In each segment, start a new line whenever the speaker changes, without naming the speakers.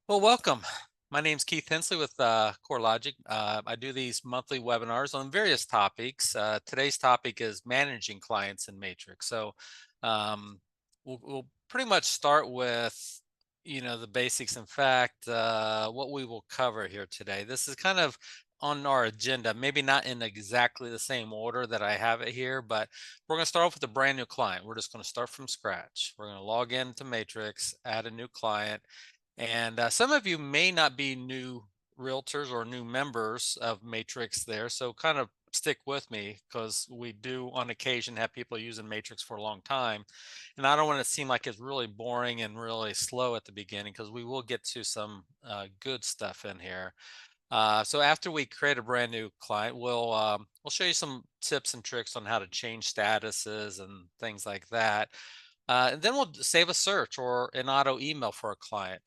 Well, welcome. My name's Keith Hensley with CoreLogic. I do these monthly webinars on various topics. Today's topic is managing clients in Matrix. So um, we'll pretty much start with, the basics. In fact, what we will cover here today. This is kind of on our agenda, maybe not in exactly the same order that I have it here, but we're going to start off with a brand new client. We're just going to start from scratch. We're going to log into Matrix, add a new client, and some of you may not be new realtors or new members of Matrix there. So kind of stick with me because we do on occasion have people using Matrix for a long time. And I don't want to seem like it's really boring and really slow at the beginning because we will get to some good stuff in here. So after we create a brand new client, we'll show you some tips and tricks on how to change statuses and things like that. And then we'll save a search or an auto email for a client,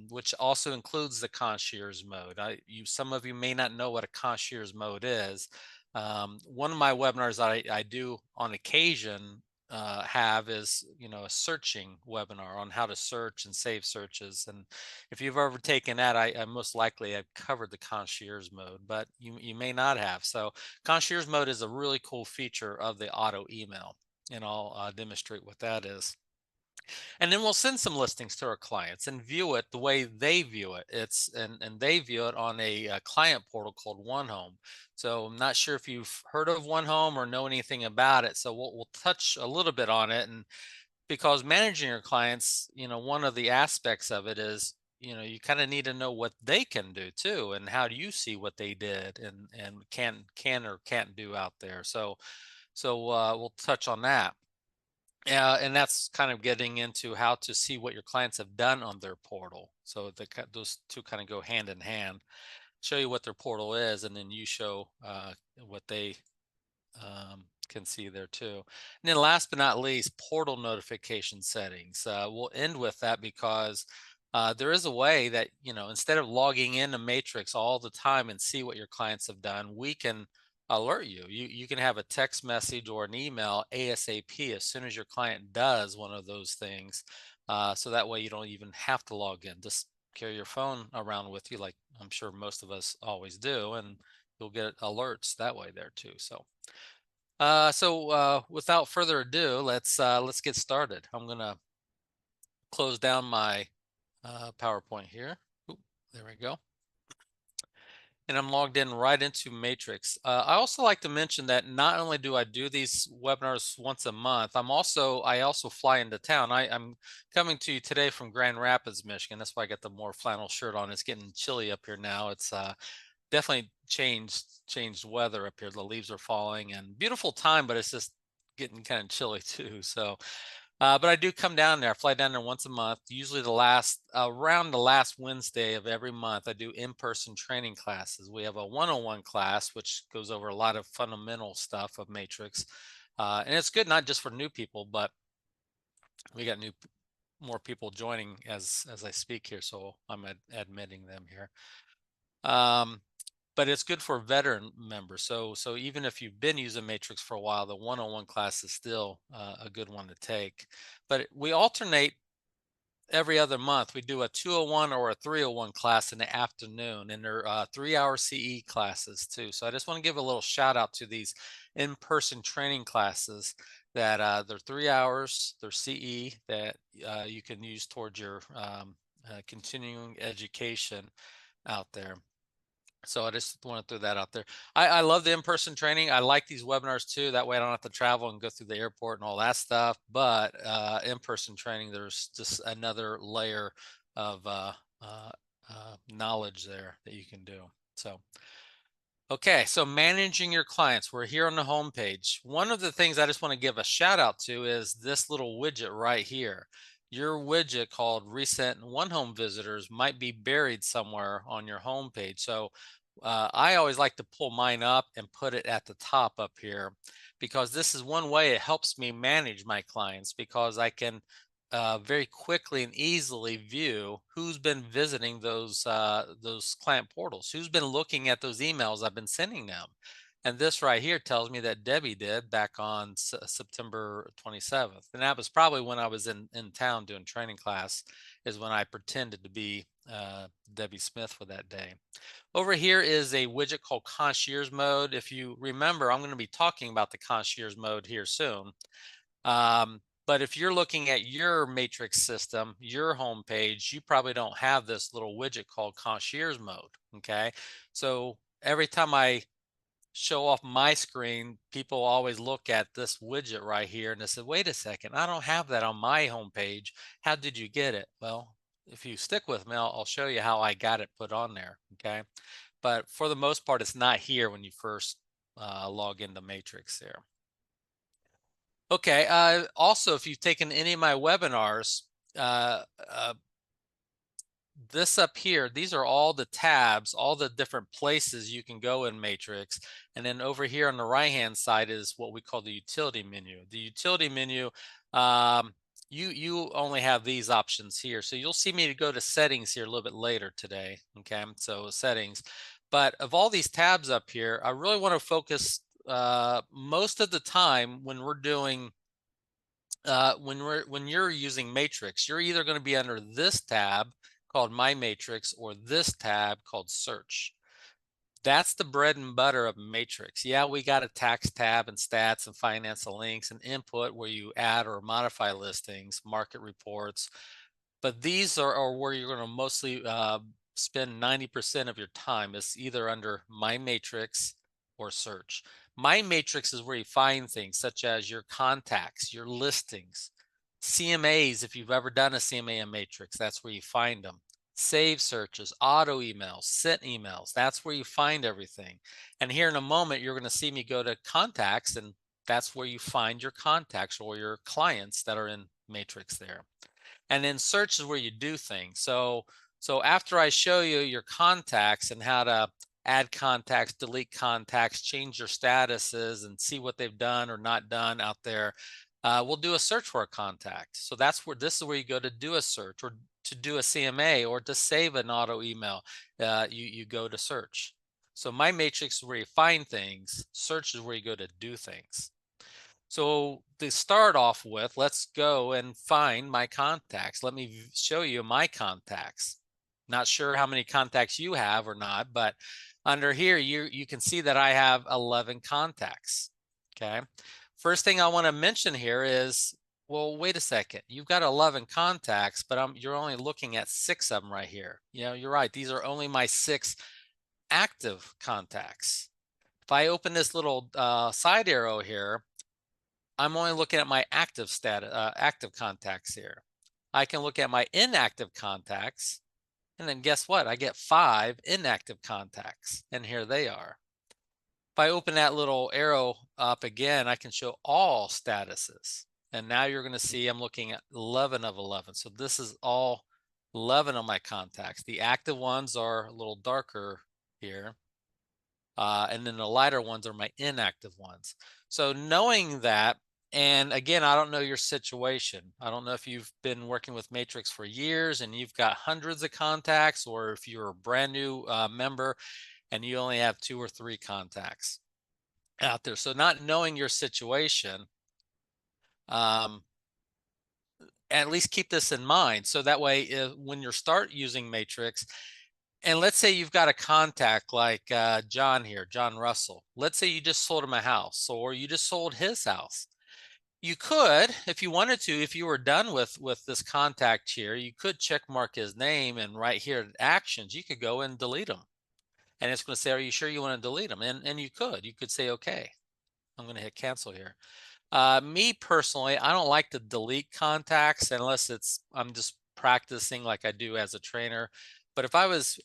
which also includes the concierge mode. Some of you may not know what a concierge mode is. One of my webinars I do on occasion have is, a searching webinar on how to search and save searches. And if you've ever taken that, I most likely have covered the concierge mode, but you may not have. So concierge mode is a really cool feature of the auto email, and I'll demonstrate what that is. And then we'll send some listings to our clients and view it the way they view it. And they view it on a client portal called OneHome. So I'm not sure if you've heard of OneHome or know anything about it. So we'll touch a little bit on it. And because managing your clients, one of the aspects of it is, you kind of need to know what they can do too, and how do you see what they did and can or can't do out there. So we'll touch on that. And that's kind of getting into how to see what your clients have done on their portal. So those two kind of go hand in hand. Show you what their portal is, and then you show what they can see there too. And then last but not least, portal notification settings. We'll end with that because there is a way that, instead of logging into Matrix all the time and see what your clients have done, we can alert you. You can have a text message or an email ASAP as soon as your client does one of those things. So that way you don't even have to log in. Just carry your phone around with you, like I'm sure most of us always do, and you'll get alerts that way there too. So without further ado, let's get started. I'm gonna close down my PowerPoint here. Oop, there we go. And I'm logged in right into Matrix. I also like to mention that not only do I do these webinars once a month, I also fly into town. I'm coming to you today from Grand Rapids, Michigan. That's why I got the more flannel shirt on. It's getting chilly up here now. It's definitely changed weather up here. The leaves are falling and beautiful time, but it's just getting kind of chilly too. But I do come down there. I fly down there once a month. Usually around the last Wednesday of every month, I do in-person training classes. We have a one-on-one class, which goes over a lot of fundamental stuff of Matrix. And it's good not just for new people, but we got more people joining as I speak here. So I'm admitting them here. Um, but it's good for veteran members. So even if you've been using Matrix for a while, the one-on-one class is still a good one to take. But we alternate every other month. We do a 201 or a 301 class in the afternoon, and they're 3-hour CE classes too. So I just want to give a little shout out to these in-person training classes that they're 3 hours, they're CE that you can use towards your continuing education out there. So I just want to throw that out there. I love the in-person training. I like these webinars too. That way I don't have to travel and go through the airport and all that stuff. But in-person training, there's just another layer of knowledge there that you can do. Okay, so managing your clients. We're here on the home page. One of the things I just want to give a shout out to is this little widget right here. Your widget called Recent OneHome Visitors might be buried somewhere on your home page. So I always like to pull mine up and put it at the top up here because this is one way it helps me manage my clients because I can very quickly and easily view who's been visiting those client portals, who's been looking at those emails I've been sending them. And this right here tells me that Debbie did back on September 27th. And that was probably when I was in town doing training class, is when I pretended to be Debbie Smith for that day. Over here is a widget called concierge mode. If you remember, I'm going to be talking about the concierge mode here soon. But if you're looking at your matrix system, your home page, you probably don't have this little widget called concierge mode. Okay. So every time I show off my screen, people always look at this widget right here and they say, wait a second, I don't have that on my home page. How did you get it? Well, if you stick with me, I'll show you how I got it put on there. Okay. But for the most part, it's not here when you first log into Matrix there. Okay. Also, if you've taken any of my webinars, uh, uh, this up here, these are all the tabs, all the different places you can go in Matrix. And then over here on the right-hand side is what we call the utility menu. The utility menu, you only have these options here. So you'll see me go to settings here a little bit later today. Okay, so settings. But of all these tabs up here, I really want to focus most of the time when we're doing when you're using Matrix, you're either going to be under this tab called My Matrix or this tab called Search. That's the bread and butter of Matrix. Yeah, we got a tax tab and stats and finance and links and input where you add or modify listings, market reports, but these are where you're going to mostly spend 90% of your time. Is either under My Matrix or Search. My Matrix is where you find things such as your contacts, your listings, CMAs. If you've ever done a CMA in Matrix, that's where you find them. Save searches, auto emails, sent emails. That's where you find everything. And here in a moment, you're going to see me go to contacts, and that's where you find your contacts or your clients that are in Matrix there. And then search is where you do things. So after I show you your contacts and how to add contacts, delete contacts, change your statuses, and see what they've done or not done out there, we'll do a search for a contact. So that's where this is where you go to do a search, or to do a CMA, or to save an auto email. You go to search. So My Matrix is where you find things. Search is where you go to do things. So to start off with, let's go and find my contacts. Let me show you my contacts. Not sure how many contacts you have or not, but under here, you can see that I have 11 contacts. Okay. First thing I want to mention here is, well, wait a second. You've got 11 contacts, but you're only looking at 6 of them right here. You know, you're right. These are only my 6 active contacts. If I open this little side arrow here, I'm only looking at my active status, active contacts here. I can look at my inactive contacts, and then guess what? I get 5 inactive contacts, and here they are. If I open that little arrow up again, I can show all statuses. And now you're going to see I'm looking at 11 of 11. So this is all 11 of my contacts. The active ones are a little darker here. And then the lighter ones are my inactive ones. So knowing that, and again, I don't know your situation. I don't know if you've been working with Matrix for years and you've got hundreds of contacts, or if you're a brand new member and you only have 2 or 3 contacts out there. So not knowing your situation, at least keep this in mind. So that way, when you start using Matrix, and let's say you've got a contact like John here, John Russell. Let's say you just sold him a house, or you just sold his house. You could, if you wanted to, if you were done with this contact here, you could check mark his name, and right here, actions, you could go and delete them. And it's going to say, are you sure you want to delete them? And you could say, okay, I'm going to hit cancel here. Me personally, I don't like to delete contacts unless I'm just practicing like I do as a trainer. But if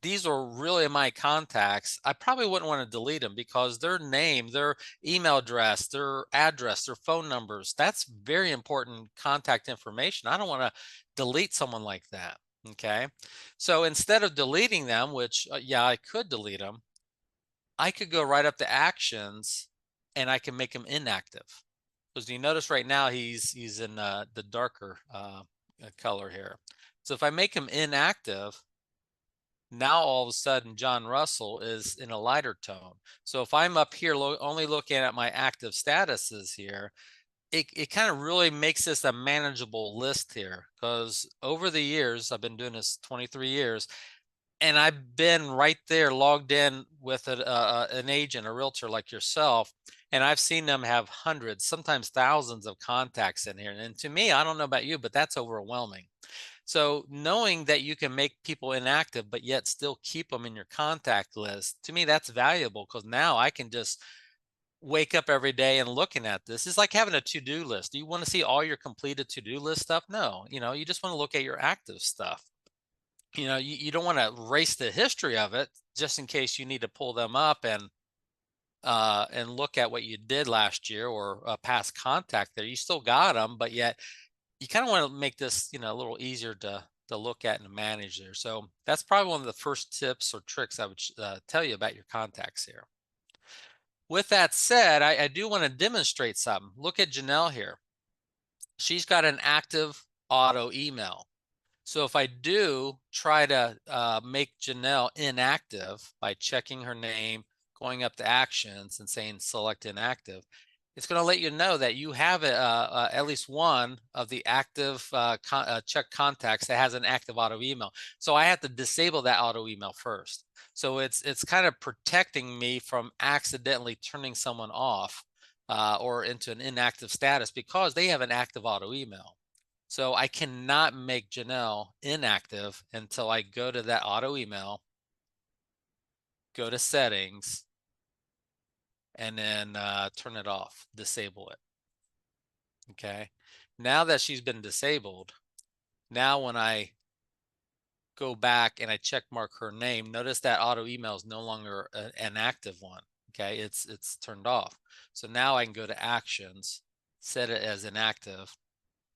these are really my contacts, I probably wouldn't want to delete them, because their name, their email address, their address, their phone numbers, that's very important contact information. I don't want to delete someone like that. Okay. So instead of deleting them, which yeah, I could delete them, I could go right up to actions and I can make him inactive. Because you notice right now he's in the darker color here. So if I make him inactive, Now all of a sudden John Russell is in a lighter tone. So if I'm up here only looking at my active statuses here, it kind of really makes this a manageable list here, because over the years, I've been doing this 23 years, and I've been right there logged in with an agent, a realtor like yourself, and I've seen them have hundreds, sometimes thousands of contacts in here. And to me, I don't know about you, but that's overwhelming. So knowing that you can make people inactive, but yet still keep them in your contact list, to me, that's valuable, because now I can just wake up every day and looking at this. It's like having a to-do list. Do you want to see all your completed to-do list stuff? No, you just want to look at your active stuff. You don't want to erase the history of it just in case you need to pull them up and look at what you did last year or a past contact there. You still got them, but yet you kind of want to make this, a little easier to look at and manage there. So that's probably one of the first tips or tricks I would tell you about your contacts here. With that said, I do want to demonstrate something. Look at Janelle here. She's got an active auto email. So if I do try to make Janelle inactive by checking her name, going up to actions and saying select inactive, it's going to let you know that you have at least one of the active check contacts that has an active auto email. So I have to disable that auto email first. So it's kind of protecting me from accidentally turning someone off or into an inactive status because they have an active auto email. So I cannot make Janelle inactive until I go to that auto email, go to settings, and then turn it off, disable it. Okay. Now that she's been disabled, now when I go back and I check mark her name, notice that auto email is no longer an active one. Okay. It's turned off. So now I can go to actions, set it as inactive,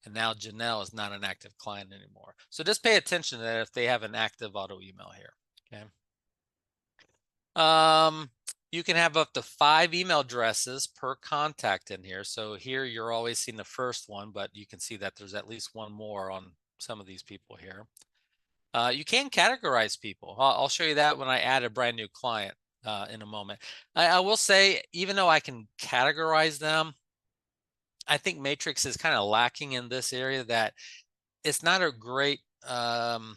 and now Janelle is not an active client anymore. So just pay attention to that if they have an active auto email here. Okay. You can have up to 5 email addresses per contact in here. So here you're always seeing the first one, but you can see that there's at least one more on some of these people here. You can categorize people. I'll show you that when I add a brand new client in a moment. I will say, even though I can categorize them, I think Matrix is kind of lacking in this area, that it's not a great CRM,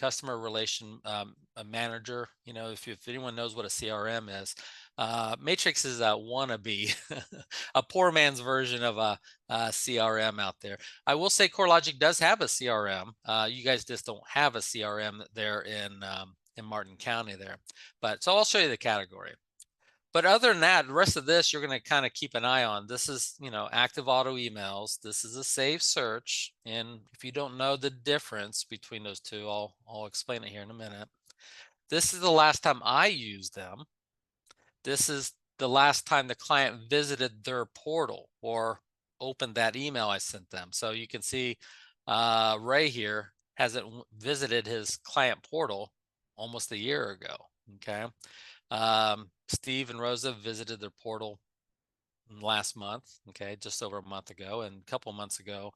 customer relation manager. If anyone knows what a CRM is, Matrix is a wannabe, a poor man's version of a CRM out there. I will say CoreLogic does have a CRM. You guys just don't have a CRM there in Martin County there. But so I'll show you the category. But other than that, the rest of this, you're going to kind of keep an eye on. This is, active auto emails. This is a saved search. And if you don't know the difference between those two, I'll explain it here in a minute. This is the last time I used them. This is the last time the client visited their portal or opened that email I sent them. So you can see Ray here hasn't visited his client portal almost a year ago. Okay. Steve and Rosa visited their portal last month, okay, just over a month ago, and a couple of months ago,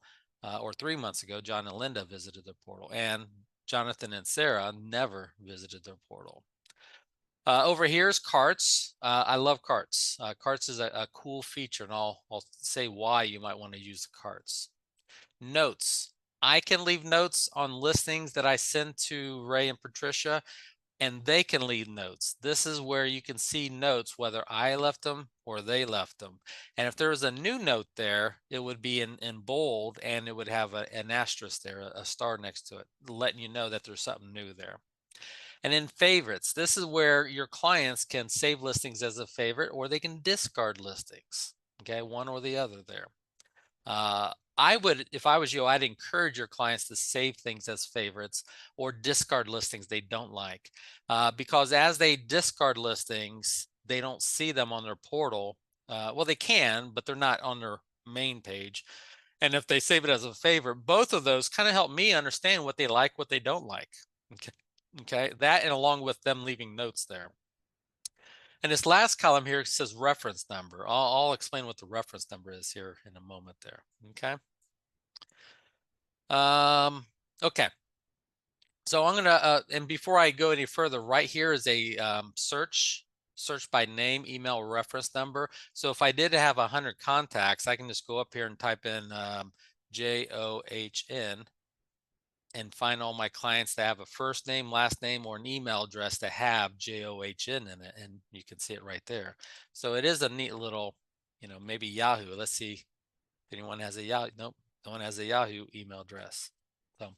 or 3 months ago, John and Linda visited their portal, and Jonathan and Sarah never visited their portal. Over here is carts. I love carts. Carts is a cool feature, and I'll say why you might want to use the carts. Notes. I can leave notes on listings that I send to Ray and Patricia, and they can leave notes. This is where you can see notes, whether I left them or they left them. And if there was a new note there, it would be in bold, and it would have an asterisk there, a star next to it, letting you know that there's something new there. And in favorites, this is where your clients can save listings as a favorite, or they can discard listings. Okay, one or the other there. I would, if I was you, I'd encourage your clients to save things as favorites or discard listings they don't like, because as they discard listings, they don't see them on their portal. Well, they can, but they're not on their main page. And if they save it as a favorite, both of those kind of help me understand what they like, what they don't like. Okay. Okay, that and along with them leaving notes there. And this last column here says reference number. I'll explain what the reference number is here in a moment there. Okay. Okay. So I'm gonna, and before I go any further, right here is a search by name, email, or reference number. So if I did have 100 contacts, I can just go up here and type in JOHN and find all my clients that have a first name, last name, or an email address that have JOHN in it, and you can see it right there. So it is a neat little, maybe Yahoo. Let's see if anyone has a Yahoo. Nope, no one has a Yahoo email address. So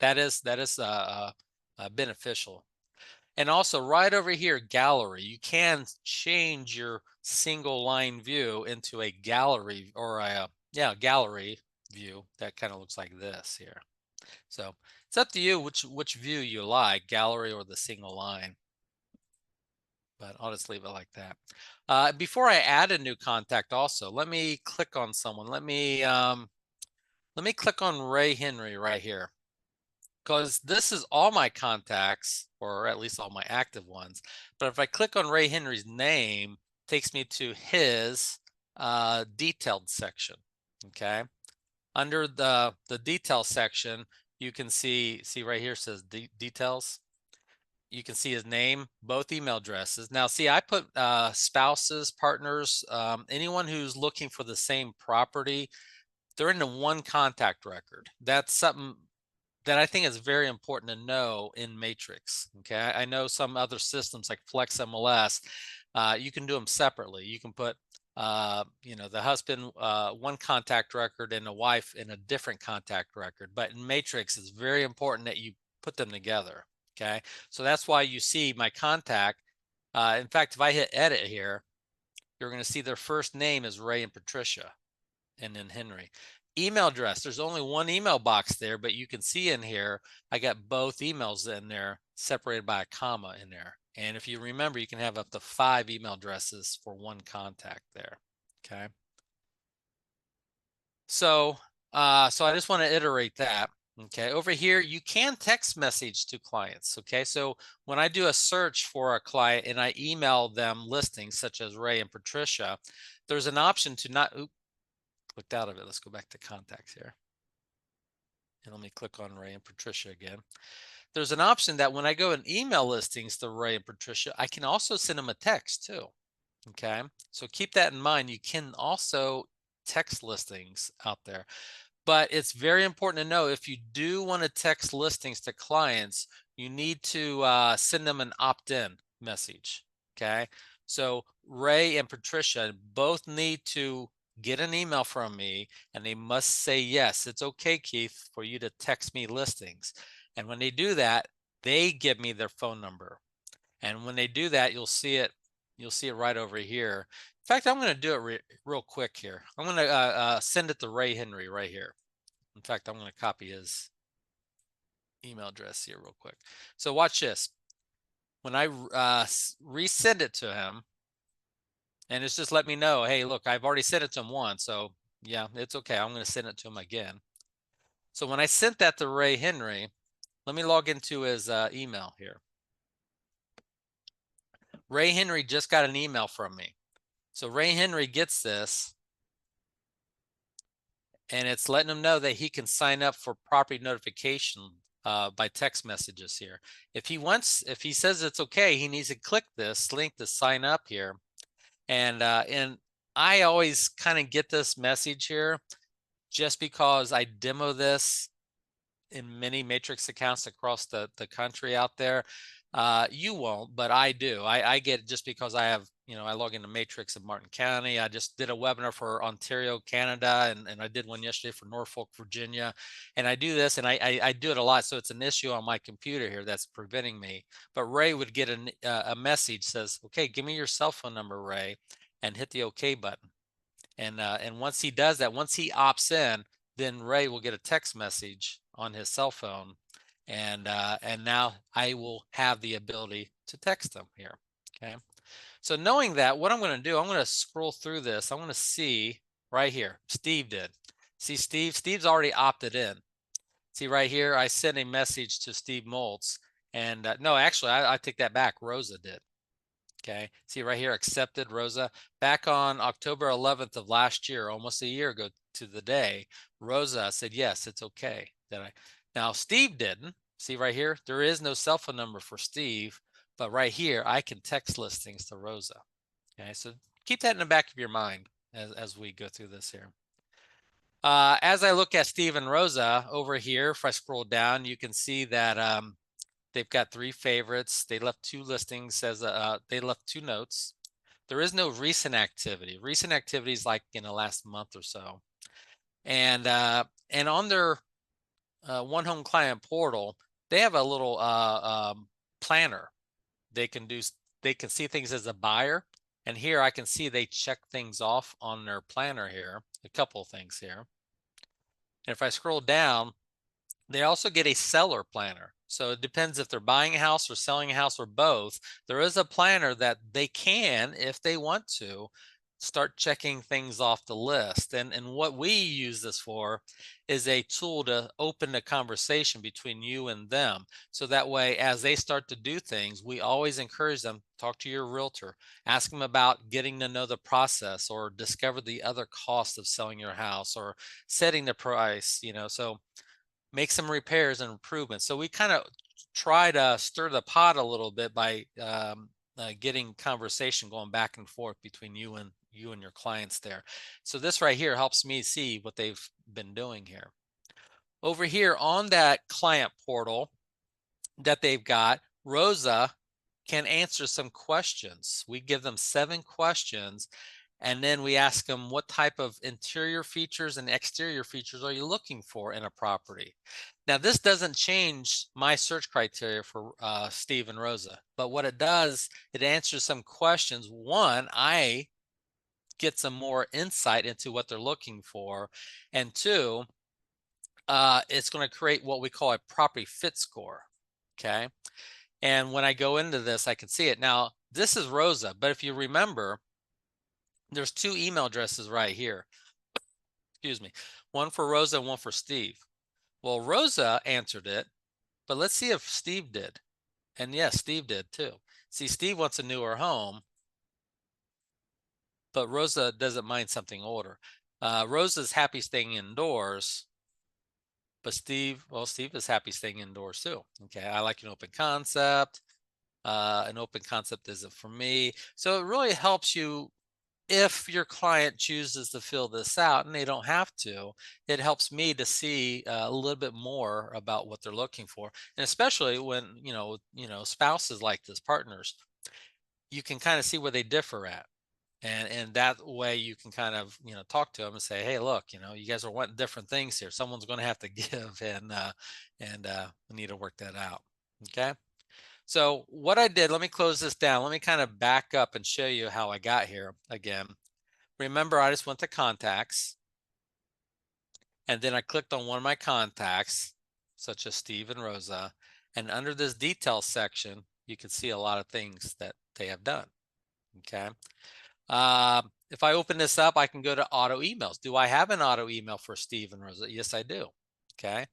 that is beneficial. And also right over here, gallery, you can change your single line view into a gallery or a gallery view that kind of looks like this here. So it's up to you which view you like, gallery or the single line. But I'll just leave it like that. Before I add a new contact, also let me click on someone. Let me click on Ray Henry right here, because this is all my contacts, or at least all my active ones. But if I click on Ray Henry's name, it takes me to his detailed section. Okay, under the detail section, you can see right here says details. You can see his name, both email addresses. Now, see, I put spouses, partners, anyone who's looking for the same property. They're in the one contact record. That's something that I think is very important to know in Matrix. Okay, I know some other systems like Flex MLS, you can do them separately. You can put, the husband one contact record and the wife in a different contact record. But in Matrix, it's very important that you put them together. Okay, so that's why you see my contact. In fact, if I hit edit here, you're going to see their first name is Ray and Patricia, and then Henry. Email address, there's only one email box there, but you can see in here, I got both emails in there separated by a comma in there. And if you remember, you can have up to 5 email addresses for one contact there. Okay. So, so I just want to iterate that. Okay. Over here, you can text message to clients. Okay. So when I do a search for a client and I email them listings such as Ray and Patricia, there's an option to not, clicked out of it. Let's go back to contacts here. And let me click on Ray and Patricia again. There's an option that when I go and email listings to Ray and Patricia, I can also send them a text too. Okay, so keep that in mind. You can also text listings out there. But it's very important to know, if you do want to text listings to clients, you need to send them an opt-in message. Okay, so Ray and Patricia both need to get an email from me, and they must say, yes, it's okay, Keith, for you to text me listings. And when they do that, they give me their phone number. And when they do that, you'll see it right over here. In fact, I'm going to do it real quick here. I'm going to send it to Ray Henry right here. In fact, I'm going to copy his email address here real quick. So watch this. When I resend it to him, and it's just let me know, hey, look, I've already sent it to him once. So yeah, it's okay. I'm going to send it to him again. So when I sent that to Ray Henry, let me log into his email here. Ray Henry just got an email from me. So Ray Henry gets this, and it's letting him know that he can sign up for property notification by text messages here. If he says it's okay, he needs to click this link to sign up here. And I always kind of get this message here just because I demo this in many Matrix accounts across the country out there. You won't, but I do. I get it just because I have, I log into Matrix in Martin County. I just did a webinar for Ontario, Canada, and I did one yesterday for Norfolk, Virginia. And I do this, and I do it a lot. So it's an issue on my computer here that's preventing me. But Ray would get a message says, okay, give me your cell phone number, Ray, and hit the OK button. And once he does that, once he opts in, then Ray will get a text message on his cell phone, and now I will have the ability to text them here. Okay, so knowing that, what I'm going to do, I'm going to scroll through this. I'm going to see right here. Steve did. See, Steve's already opted in. See right here, I sent a message to Steve Moltz, and no, actually, I take that back. Rosa did. Okay, see right here, accepted Rosa. Back on October 11th of last year, almost a year ago to the day, Rosa said, yes, it's okay. Now Steve didn't. See right here, there is no cell phone number for Steve, but right here, I can text listings to Rosa. Okay, so keep that in the back of your mind as we go through this here. As I look at Steve and Rosa over here, if I scroll down, you can see that they've got 3 favorites. They left 2 listings, they left 2 notes. There is no recent activity. Recent activity is like in the last month or so. And on their OneHome Client Portal, they have a little planner. They can see things as a buyer. And here I can see they check things off on their planner here, a couple of things here. And if I scroll down, they also get a seller planner. So it depends if they're buying a house or selling a house or both. There is a planner that they can, if they want to, start checking things off the list. And what we use this for is a tool to open the conversation between you and them. So that way, as they start to do things, we always encourage them, talk to your realtor, ask them about getting to know the process or discover the other costs of selling your house or setting the price, so make some repairs and improvements. So we kind of try to stir the pot a little bit by getting conversation going back and forth between you and your clients there. So this right here helps me see what they've been doing here. Over here on that client portal that they've got, Rosa can answer some questions. We give them 7 questions, and then we ask them, what type of interior features and exterior features are you looking for in a property? Now, this doesn't change my search criteria for Steve and Rosa, but what it does, it answers some questions. One, I get some more insight into what they're looking for, and 2, it's going to create what we call a property fit score. Okay. And when I go into this, I can see it. Now, this is Rosa, but if you remember, there's 2 email addresses right here. Excuse me. One for Rosa and one for Steve. Well, Rosa answered it, but let's see if Steve did. And yes, Steve did too. See, Steve wants a newer home, but Rosa doesn't mind something older. Rosa's happy staying indoors, but Steve is happy staying indoors too. Okay, I like an open concept. An open concept isn't for me. So it really helps you if your client chooses to fill this out, and they don't have to. It helps me to see a little bit more about what they're looking for, and especially when spouses like this, partners, you can kind of see where they differ at, and that way you can kind of talk to them and say, hey, look, you guys are wanting different things here. Someone's going to have to give, and we need to work that out. Okay. So what I did, let me close this down. Let me kind of back up and show you how I got here again. Remember, I just went to contacts, and then I clicked on one of my contacts, such as Steve and Rosa, and under this details section, you can see a lot of things that they have done. Okay. If I open this up, I can go to auto emails. Do I have an auto email for Steve and Rosa? Yes, I do. Okay.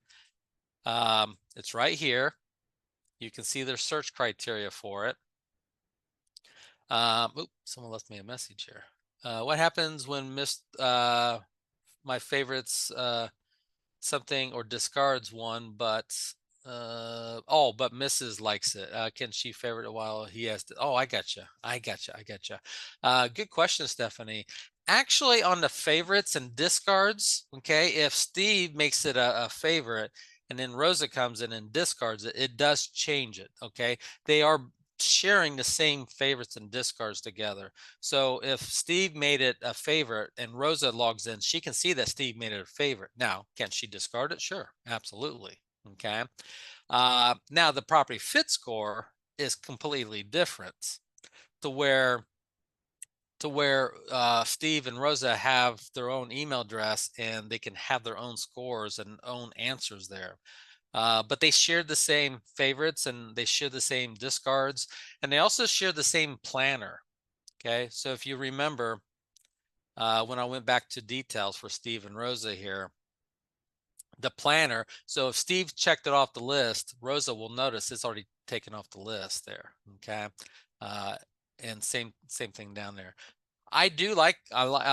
It's right here. You can see their search criteria for it. Oops, someone left me a message here. What happens when my favorites something or discards one, but but Mrs. likes it. Can she favorite it while he has to? Oh, I gotcha. Good question, Stephanie. Actually, on the favorites and discards, okay, if Steve makes it a favorite and then Rosa comes in and discards it, it does change it. Okay, they are sharing the same favorites and discards together. So if Steve made it a favorite and Rosa logs in, she can see that Steve made it a favorite. Now, can she discard it? Sure, absolutely. Okay. Now the property fit score is completely different to where Steve and Rosa have their own email address and they can have their own scores and own answers there. But they shared the same favorites and they share the same discards, and they also share the same planner. Okay, so if you remember, when I went back to details for Steve and Rosa here, the planner, so if Steve checked it off the list, Rosa will notice it's already taken off the list there. Okay, and same thing down there. I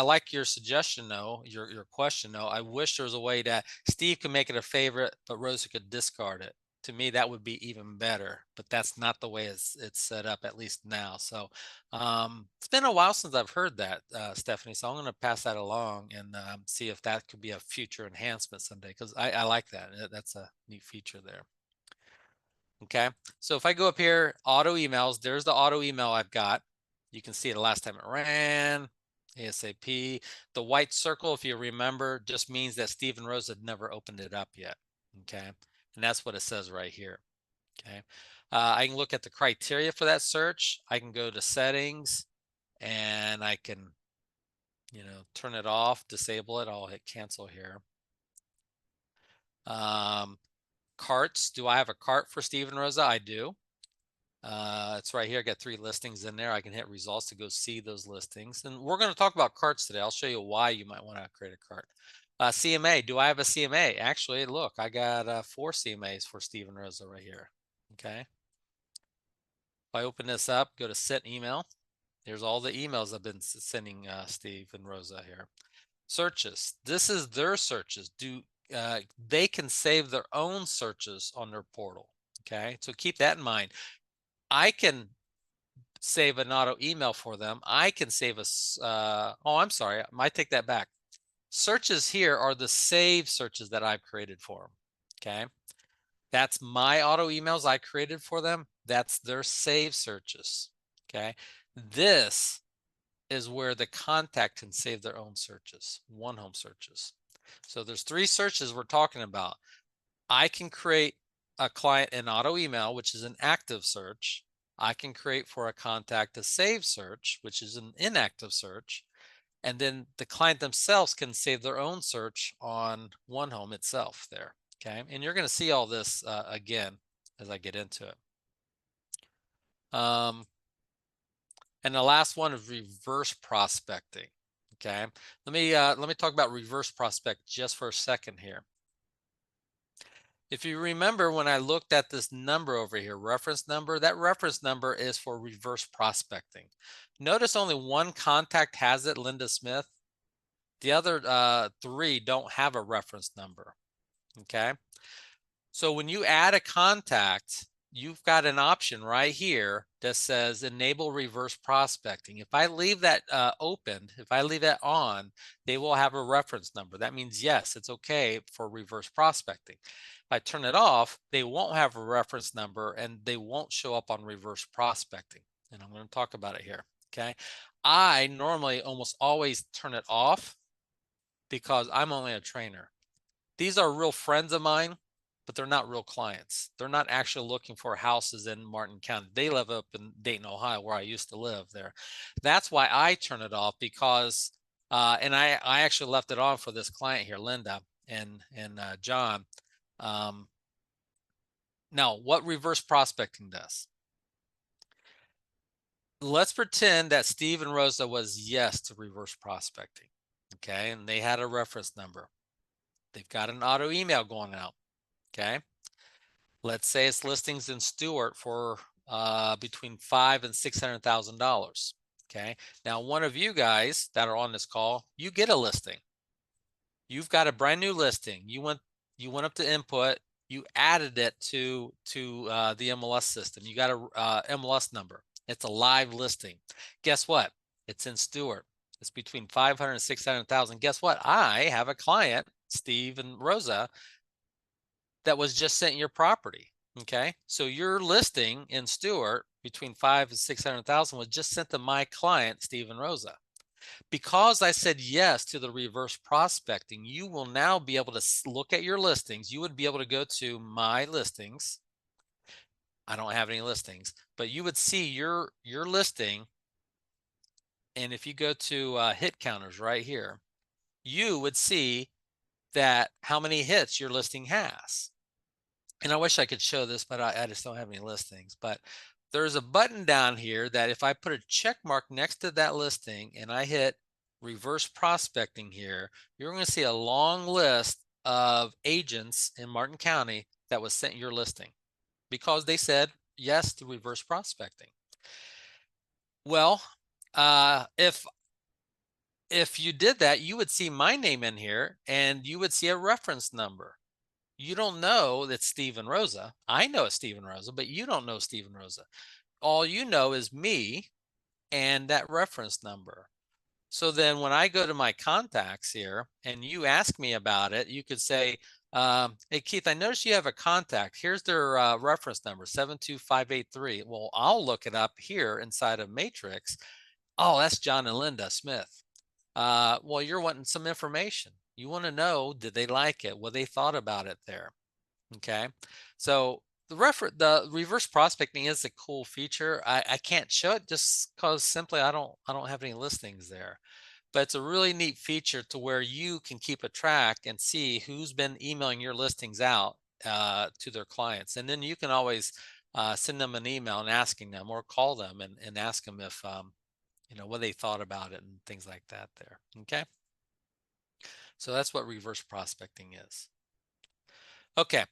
like your suggestion though, your question though. I wish there was a way that Steve could make it a favorite, but Rosa could discard it. to me, that would be even better, but that's not the way it's set up, at least now. So it's been a while since I've heard that, Stephanie. So I'm going to pass that along and see if that could be a future enhancement someday, because I like that. That's a neat feature there. Okay, so if I go up here, auto emails, there's the auto email I've got. You can see the last time it ran, ASAP. The white circle, if you remember, just means that Steve and Rose had never opened it up yet. Okay, and that's what it says right here. Okay, I can look at the criteria for that search. I can go to settings and I can, turn it off, disable it. I'll hit cancel here. Carts, do I have a cart for Steve and Rosa? I do. It's right here. I got 3 listings in there. I can hit results to go see those listings. And we're going to talk about carts today. I'll show you why you might want to create a cart. CMA, do I have a CMA? Actually, look, I got 4 CMAs for Steve and Rosa right here. Okay. If I open this up, go to sent email. Here's all the emails I've been sending Steve and Rosa here. Searches. This is their searches. They can save their own searches on their portal. Okay, so keep that in mind. I can save an auto email for them. I can save I'm sorry, I might take that back. Searches here are the save searches that I've created for them. Okay, that's my auto emails I created for them. That's their save searches. Okay, this is where the contact can save their own searches, OneHome searches. So there's 3 searches we're talking about. I can create a client an auto email, which is an active search. I can create for a contact a save search, which is an inactive search. And then the client themselves can save their own search on OneHome itself there. Okay. And you're going to see all this again as I get into it. And the last one is reverse prospecting. Okay. Let me talk about reverse prospect just for a second here. If you remember when I looked at this number over here, reference number, that reference number is for reverse prospecting. Notice only one contact has it, Linda Smith. The other 3 don't have a reference number. Okay. So when you add a contact, you've got an option right here that says enable reverse prospecting. If I leave that opened, if I leave that on, they will have a reference number. That means, yes, it's okay for reverse prospecting. If I turn it off, they won't have a reference number and they won't show up on reverse prospecting. And I'm going to talk about it here. Okay. I normally almost always turn it off because I'm only a trainer. These are real friends of mine, but they're not real clients. They're not actually looking for houses in Martin County. They live up in Dayton, Ohio, where I used to live there. That's why I turn it off because, and I actually left it on for this client here, Linda and John. Now, what reverse prospecting does? Let's pretend that Steve and Rosa was yes to reverse prospecting. Okay, and they had a reference number. They've got an auto email going out. Okay. Let's say it's listings in Stewart for between $500,000 and $600,000. Okay. Now, one of you guys that are on this call, you get a listing. You've got a brand new listing. You went up to input. You added it to the MLS system. You got a MLS number. It's a live listing. Guess what? It's in Stewart. It's between 500 and 600,000. Guess what? I have a client, Steve and Rosa, that was just sent your property. Okay, so your listing in Stewart between 5 and 600,000 was just sent to my client, Steve and Rosa. Because I said yes to the reverse prospecting, you will now be able to look at your listings. You would be able to go to my listings. I don't have any listings, but you would see your listing. And if you go to hit counters right here, you would see that how many hits your listing has. And I wish I could show this, but I just don't have any listings. But there's a button down here that if I put a check mark next to that listing and I hit reverse prospecting here, you're going to see a long list of agents in Martin County that was sent your listing because they said yes to reverse prospecting. Well, if you did that, you would see my name in here and you would see a reference number. You don't know that Steve and Rosa. I know it's Steve and Rosa, but you don't know Steve and Rosa. All you know is me and that reference number. So then when I go to my contacts here and you ask me about it, you could say, hey, Keith, I noticed you have a contact. Here's their reference number, 72583. Well, I'll look it up here inside of Matrix. Oh, that's John and Linda Smith. Well, you're wanting some information. You want to know, did they like it? What they thought about it there. Okay. So the reverse prospecting is a cool feature. I can't show it just because simply I don't have any listings there. But it's a really neat feature to where you can keep a track and see who's been emailing your listings out to their clients. And then you can always send them an email and asking them or call them and ask them if what they thought about it and things like that there. Okay. So that's what reverse prospecting is. Okay.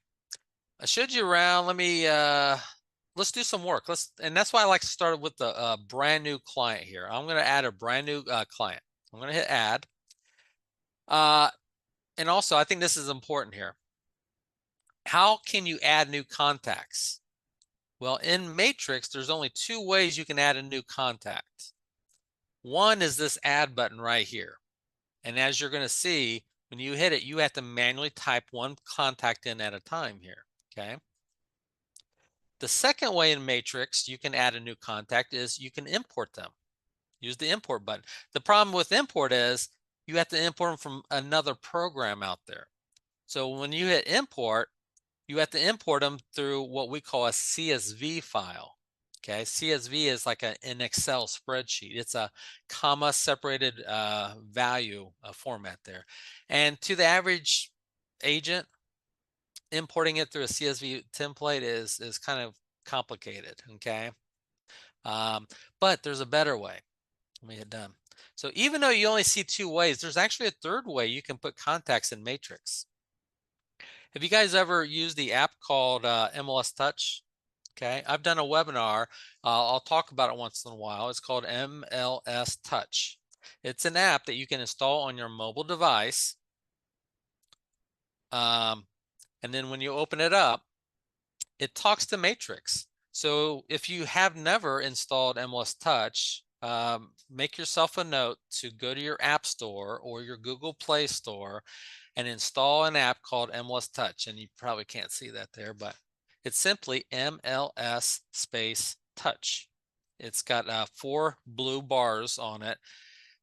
I showed you around. Let's do some work. And that's why I like to start with the brand new client here. I'm going to add a brand new client. I'm going to hit add. And also I think this is important here. How can you add new contacts? Well, in Matrix, there's only two ways you can add a new contact. One is this add button right here. And as you're going to see, when you hit it, you have to manually type one contact in at a time here. Okay. The second way in Matrix you can add a new contact is you can import them. Use the import button. The problem with import is you have to import them from another program out there. So when you hit import, you have to import them through what we call a CSV file. Okay, CSV is like an Excel spreadsheet. It's a comma separated value format there. And to the average agent, importing it through a CSV template is kind of complicated, okay? But there's a better way. Let me hit done. So even though you only see two ways, there's actually a third way you can put contacts in Matrix. Have you guys ever used the app called MLS Touch? Okay, I've done a webinar. I'll talk about it once in a while. It's called MLS Touch. It's an app that you can install on your mobile device. And then when you open it up, it talks to Matrix. So if you have never installed MLS Touch, make yourself a note to go to your App Store or your Google Play Store and install an app called MLS Touch. And you probably can't see that there, but it's simply MLS space touch. It's got 4 blue bars on it.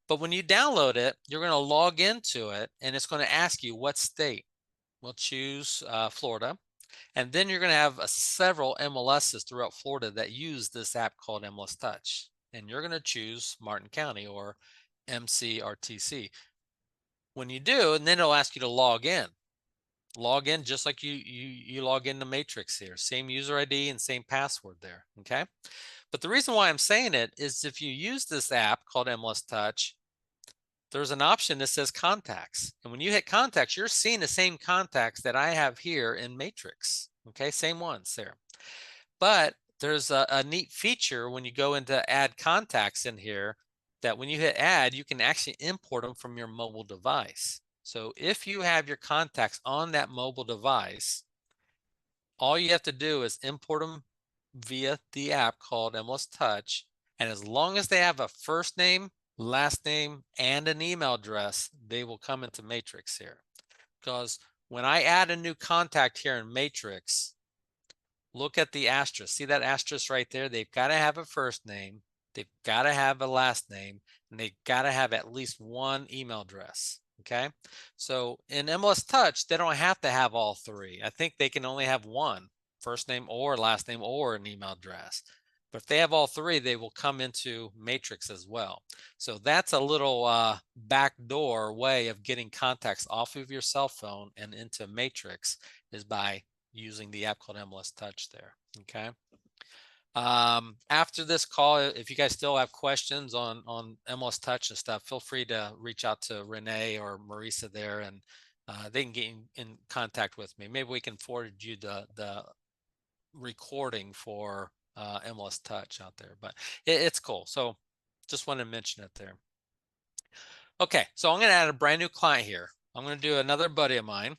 But when you download it, you're going to log into it and it's going to ask you what state. We'll choose Florida. And then you're going to have several MLSs throughout Florida that use this app called MLS Touch. And you're going to choose Martin County or MCRTC. When you do, and then it'll ask you to log in. Log in just like you log into Matrix here. Same user ID and same password there, okay? But the reason why I'm saying it is if you use this app called MLS Touch, there's an option that says contacts. And when you hit contacts, you're seeing the same contacts that I have here in Matrix. Okay, same ones there. But there's a neat feature when you go into add contacts in here that when you hit add, you can actually import them from your mobile device. So if you have your contacts on that mobile device, all you have to do is import them via the app called MLS Touch. And as long as they have a first name, last name, and an email address, they will come into Matrix here. Because when I add a new contact here in Matrix, look at the asterisk. See that asterisk right there? They've got to have a first name, they've got to have a last name, and they've got to have at least one email address. Okay. So in MLS Touch, they don't have to have all three. I think they can only have one, first name or last name or an email address. But if they have all three, they will come into Matrix as well. So that's a little backdoor way of getting contacts off of your cell phone and into Matrix is by using the app called MLS Touch there. Okay. After this call, if you guys still have questions on MLS Touch and stuff, feel free to reach out to Renee or Marisa there, and they can get in contact with me. Maybe we can forward you the recording for MLS Touch out there, but it's cool. So just wanted to mention it there. Okay, so I'm going to add a brand new client here. I'm going to do another buddy of mine.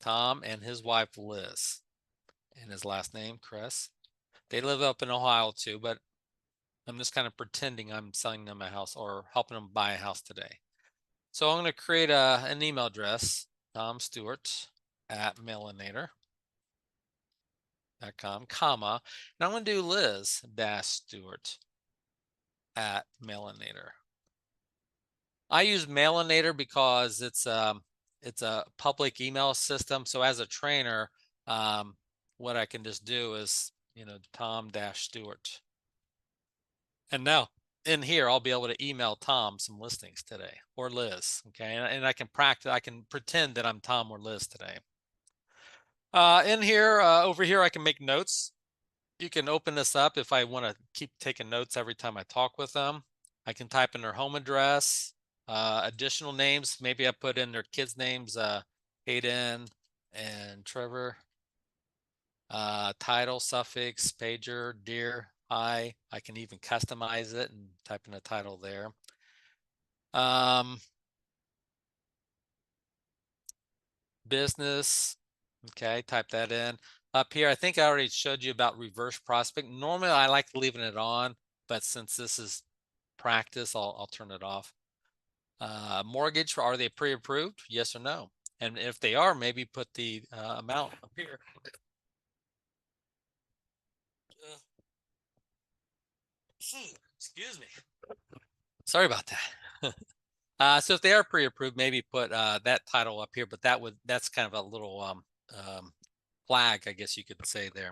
Tom and his wife Liz, and his last name Chris. They live up in Ohio too, but I'm just kind of pretending I'm selling them a house or helping them buy a house today. So I'm going to create an email address, Tom Stewart at mailinator.com, comma, and I'm going to do Liz-Stewart at mailinator. I use Mailinator because it's a public email system. So as a trainer, what I can just do is, Tom-Stewart. And now in here, I'll be able to email Tom some listings today, or Liz. Okay. And I can practice, I can pretend that I'm Tom or Liz today. In here, over here, I can make notes. You can open this up if I want to keep taking notes every time I talk with them. I can type in their home address, additional names. Maybe I put in their kids' names, Hayden and Trevor. Title, suffix, pager, dear, hi. I can even customize it and type in a title there. Business, okay, type that in. Up here, I think I already showed you about reverse prospect. Normally, I like leaving it on, but since this is practice, I'll turn it off. Mortgage, are they pre-approved? Yes or no? And if they are, maybe put the amount up here. Excuse me. Sorry about that. So if they are pre-approved, maybe put that title up here, but that's kind of a little flag, I guess you could say there.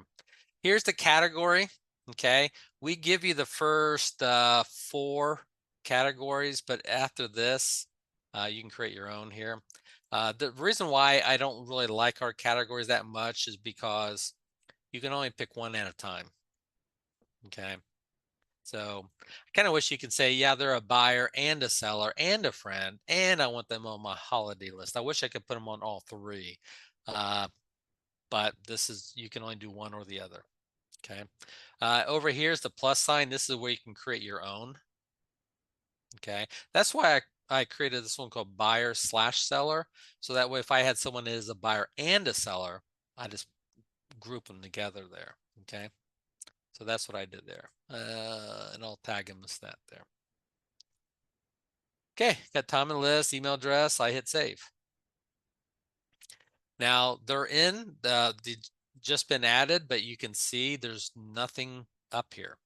Here's the category. Okay, we give you the first 4 categories, but after this, you can create your own here. The reason why I don't really like our categories that much is because you can only pick one at a time. Okay, so I kind of wish you could say, yeah, they're a buyer and a seller and a friend, and I want them on my holiday list. I wish I could put them on all 3, but you can only do one or the other. Okay. Over here is the plus sign. This is where you can create your own. Okay. That's why I created this one called buyer/seller. So that way, if I had someone that is a buyer and a seller, I just group them together there. Okay. So that's what I did there. And I'll tag him as that there. Okay. Got Tom and Liz, email address. I hit save. Now they're in the just been added, but you can see there's nothing up here.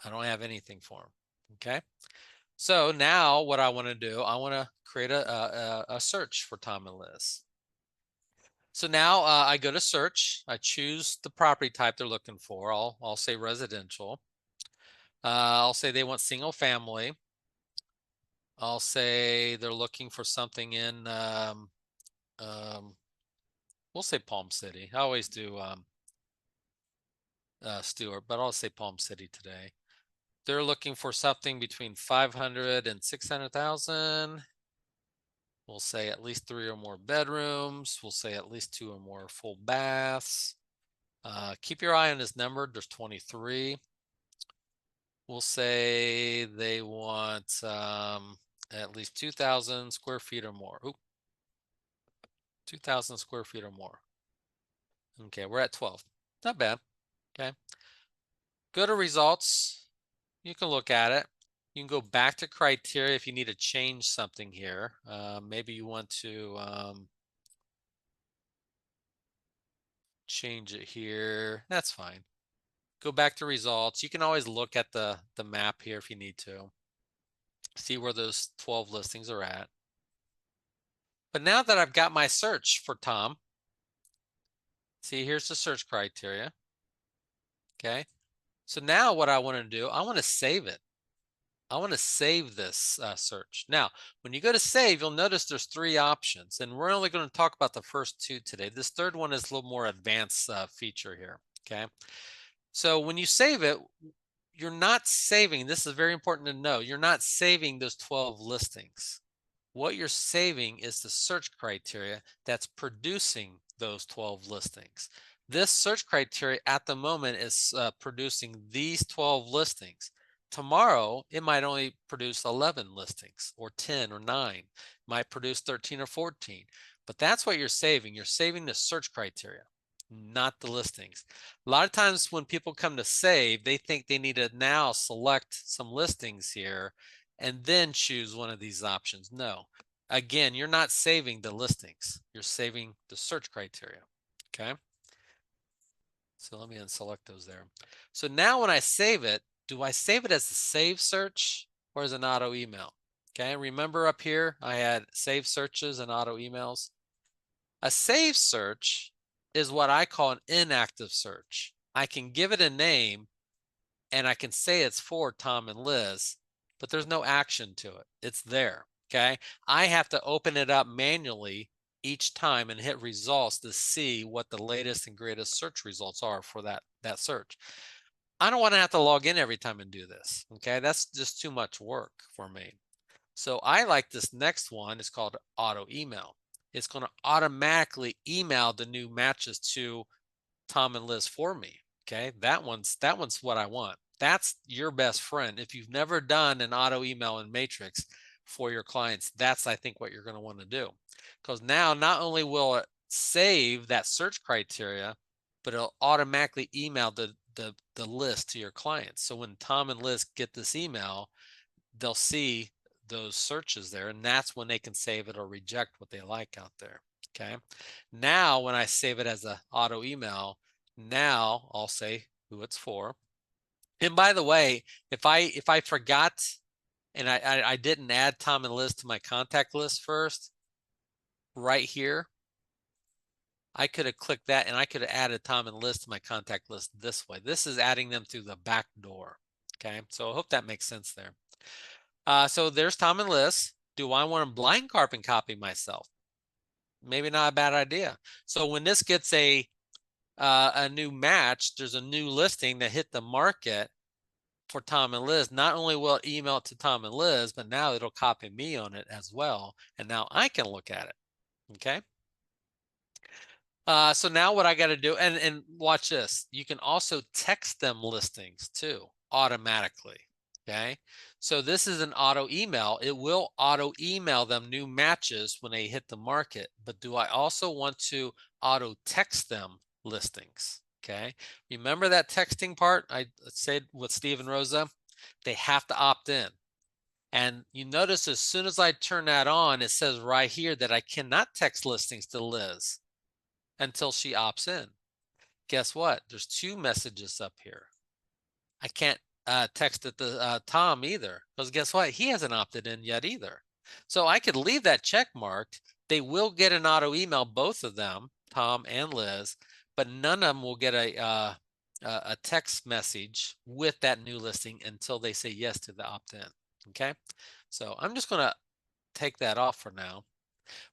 I don't have anything for them. Okay. So now what I want to do, I want to create a search for Tom and Liz. So now I go to search. I choose the property type they're looking for. I'll say residential. I'll say they want single family. I'll say they're looking for something in, we'll say Palm City. I always do Stewart, but I'll say Palm City today. They're looking for something between 500 and 600,000. We'll say at least 3 or more bedrooms. We'll say at least 2 or more full baths. Keep your eye on this number. There's 23. We'll say they want at least 2,000 square feet or more. Ooh, 2,000 square feet or more. Okay, we're at 12. Not bad. Okay. Go to results. You can look at it. You can go back to criteria if you need to change something here. Maybe you want to change it here. That's fine. Go back to results. You can always look at the map here if you need to. See where those 12 listings are at. But now that I've got my search for Tom, see, here's the search criteria. Okay. So now what I want to do, I want to save it. I want to save this search. Now, when you go to save, you'll notice there's 3 options, and we're only going to talk about the first 2 today. This third one is a little more advanced feature here. Okay. So when you save it, you're not saving, this is very important to know, you're not saving those 12 listings. What you're saving is the search criteria that's producing those 12 listings. This search criteria at the moment is producing these 12 listings. Tomorrow, it might only produce 11 listings or 10 or 9, might produce 13 or 14. But that's what you're saving. You're saving the search criteria, not the listings. A lot of times when people come to save, they think they need to now select some listings here and then choose one of these options. No. Again, you're not saving the listings. You're saving the search criteria. Okay. So let me unselect those there. So now when I save it, do I save it as a save search or as an auto email? Okay, remember up here, I had save searches and auto emails. A save search is what I call an inactive search. I can give it a name and I can say it's for Tom and Liz, but there's no action to it. It's there, okay? I have to open it up manually each time and hit results to see what the latest and greatest search results are for that search. I don't want to have to log in every time and do this, okay? That's just too much work for me. So I like this next one. It's called auto email. It's going to automatically email the new matches to Tom and Liz for me. Okay, that one's what I want. That's your best friend. If you've never done an auto email in Matrix for your clients, that's I think what you're going to want to do. Because now not only will it save that search criteria, but it'll automatically email the list to your clients. So when Tom and Liz get this email, they'll see those searches there, and that's when they can save it or reject what they like out there. Okay. Now, when I save it as an auto email, now I'll say who it's for. And by the way, if I forgot and I didn't add Tom and Liz to my contact list first, right here, I could have clicked that and I could have added Tom and Liz to my contact list this way. This is adding them through the back door. Okay, so I hope that makes sense there. So there's Tom and Liz. Do I want to blind carbon copy myself? Maybe not a bad idea. So when this gets a new match, there's a new listing that hit the market for Tom and Liz. Not only will it email it to Tom and Liz, but now it'll copy me on it as well. And now I can look at it. Okay. So now what I got to do, and watch this, you can also text them listings too automatically. Okay. So this is an auto email. It will auto email them new matches when they hit the market. But do I also want to auto text them listings? Okay. Remember that texting part I said with Steve and Rosa? They have to opt in. And you notice as soon as I turn that on, it says right here that I cannot text listings to Liz until she opts in. Guess what? There's two messages up here. I can't text it to Tom either, because guess what? He hasn't opted in yet either. So I could leave that check marked. They will get an auto email, both of them, Tom and Liz, but none of them will get a text message with that new listing until they say yes to the opt-in. Okay, so I'm just going to take that off for now.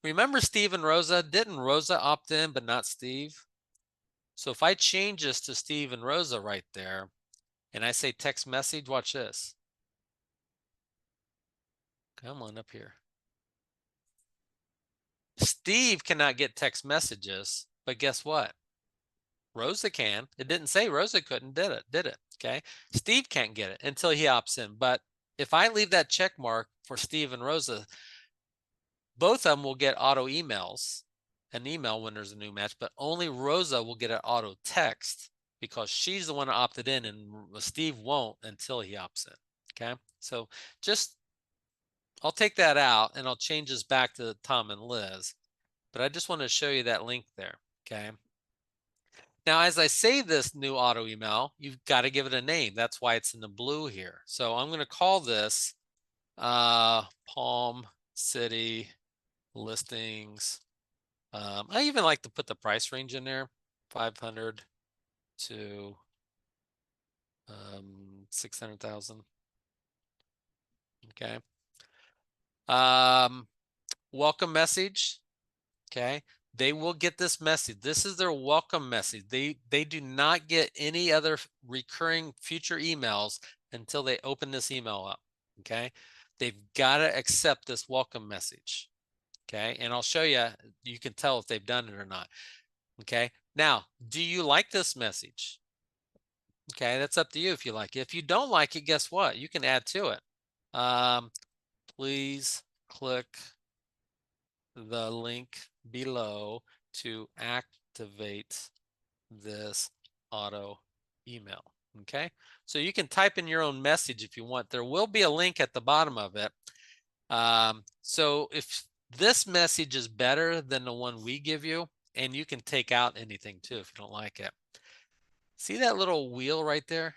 Remember Steve and Rosa? Didn't Rosa opt in, but not Steve? So if I change this to Steve and Rosa right there, and I say text message, watch this. Come on up here. Steve cannot get text messages, but guess what? Rosa can. It didn't say Rosa couldn't, did it? Okay. Steve can't get it until he opts in. But if I leave that check mark for Steve and Rosa, both of them will get auto emails, an email when there's a new match, but only Rosa will get an auto text because she's the one who opted in, and Steve won't until he opts in. Okay. So just, I'll take that out and I'll change this back to Tom and Liz, but I just want to show you that link there. Okay. Now, as I save this new auto email, you've got to give it a name. That's why it's in the blue here. So I'm going to call this Palm City Listings. I even like to put the price range in there, 500 to 600,000. Okay. Welcome message. Okay. They will get this message. This is their welcome message. They do not get any other recurring future emails until they open this email up. Okay. They've got to accept this welcome message. Okay. And I'll show you, you can tell if they've done it or not. Okay. Now, do you like this message? Okay. That's up to you if you like it. If you don't like it, guess what? You can add to it. Please click the link below to activate this auto email. Okay, so you can type in your own message if you want. There will be a link at the bottom of it. So if this message is better than the one we give you, and you can take out anything too if you don't like it. See that little wheel right there?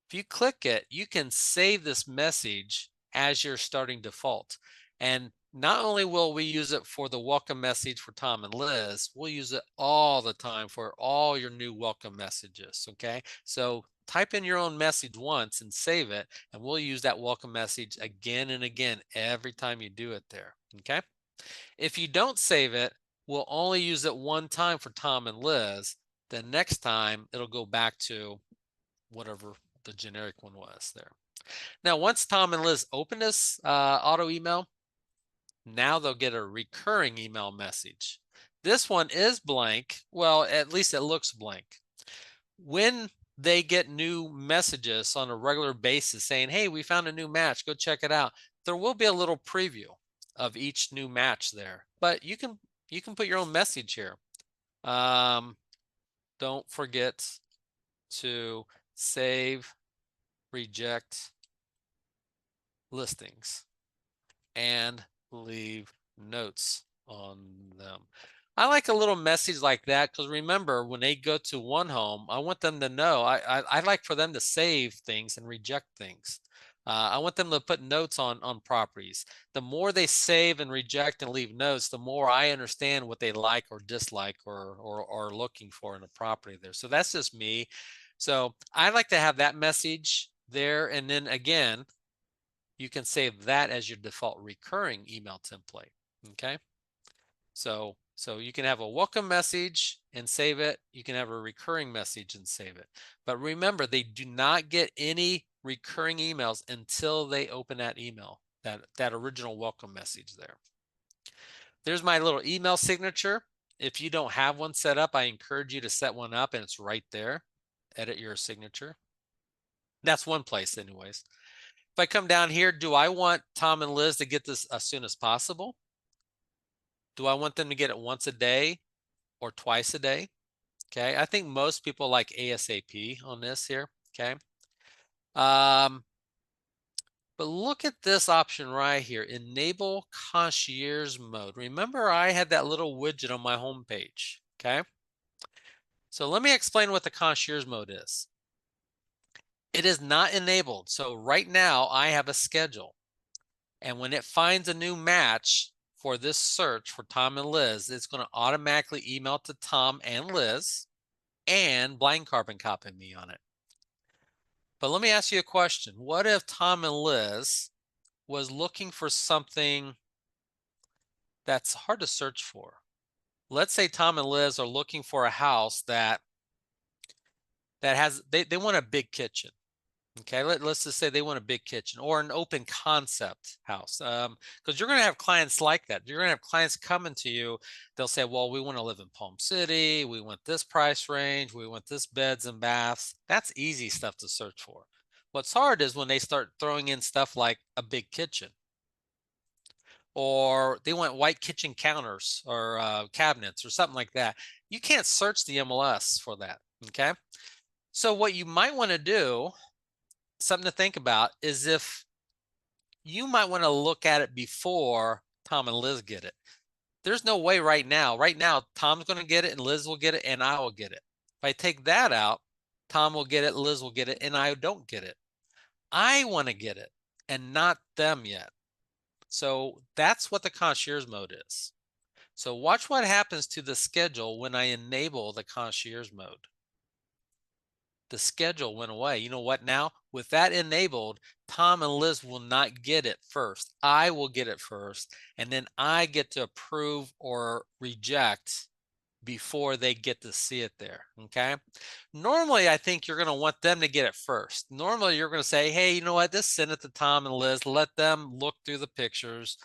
If you click it, you can save this message as your starting default. And not only will we use it for the welcome message for Tom and Liz, we'll use it all the time for all your new welcome messages, okay? So type in your own message once and save it, and we'll use that welcome message again and again every time you do it there, okay? If you don't save it, we'll only use it one time for Tom and Liz. The next time, it'll go back to whatever the generic one was there. Now, once Tom and Liz open this auto email, now they'll get a recurring email message. This one is blank. Well, at least it looks blank. When they get new messages on a regular basis saying, hey, we found a new match, go check it out, there will be a little preview of each new match there. But you can put your own message here. Don't forget to save, reject listings, and leave notes on them. I like a little message like that because remember, when they go to OneHome, I want them to know, I like for them to save things and reject things. I want them to put notes on properties. The more they save and reject and leave notes, the more I understand what they like or dislike or are looking for in a property there. So that's just me. So I like to have that message there. And then again, you can save that as your default recurring email template, okay? So you can have a welcome message and save it. You can have a recurring message and save it. But remember, they do not get any recurring emails until they open that email, that original welcome message there. There's my little email signature. If you don't have one set up, I encourage you to set one up, and it's right there. Edit your signature. That's one place anyways. If I come down here, do I want Tom and Liz to get this as soon as possible? Do I want them to get it once a day or twice a day? Okay, I think most people like ASAP on this here, okay? But look at this option right here, enable concierge mode. Remember I had that little widget on my home page, okay? So let me explain what the concierge mode is. It is not enabled. So right now I have a schedule. And when it finds a new match for this search for Tom and Liz, it's going to automatically email to Tom and Liz and blind carbon copy me on it. But let me ask you a question. What if Tom and Liz was looking for something that's hard to search for? Let's say Tom and Liz are looking for a house that has, they want a big kitchen. Okay, let's just say they want a big kitchen or an open concept house. Because you're going to have clients like that. You're going to have clients coming to you. They'll say, well, we want to live in Palm City. We want this price range. We want this beds and baths. That's easy stuff to search for. What's hard is when they start throwing in stuff like a big kitchen, or they want white kitchen counters or cabinets or something like that. You can't search the MLS for that. Okay. So what you might want to do, something to think about, is if you might want to look at it before Tom and Liz get it. There's no way right now. Right now, Tom's going to get it and Liz will get it and I will get it. If I take that out, Tom will get it, Liz will get it, and I don't get it. I want to get it and not them yet. So that's what the concierge mode is. So watch what happens to the schedule when I enable the concierge mode. The schedule went away. You know what now? With that enabled, Tom and Liz will not get it first. I will get it first, and then I get to approve or reject before they get to see it there, okay? Normally, I think you're going to want them to get it first. Normally, you're going to say, hey, you know what? Just send it to Tom and Liz. Let them look through the pictures.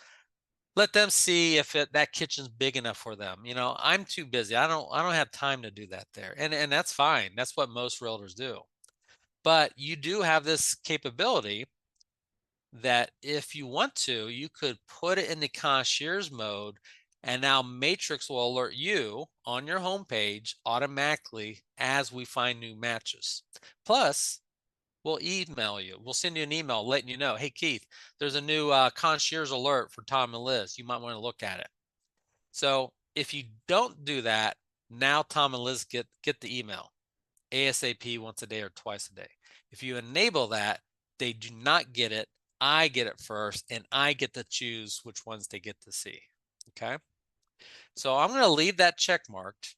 Let them see if that kitchen's big enough for them. You know, I'm too busy. I don't have time to do that there. And that's fine. That's what most realtors do. But you do have this capability that if you want to, you could put it in the concierge mode, and now Matrix will alert you on your homepage automatically as we find new matches. Plus, we'll email you. We'll send you an email letting you know, hey, Keith, there's a new concierge alert for Tom and Liz. You might want to look at it. So if you don't do that, now Tom and Liz get the email ASAP once a day or twice a day. If you enable that, they do not get it. I get it first, and I get to choose which ones they get to see. Okay. So I'm going to leave that check marked.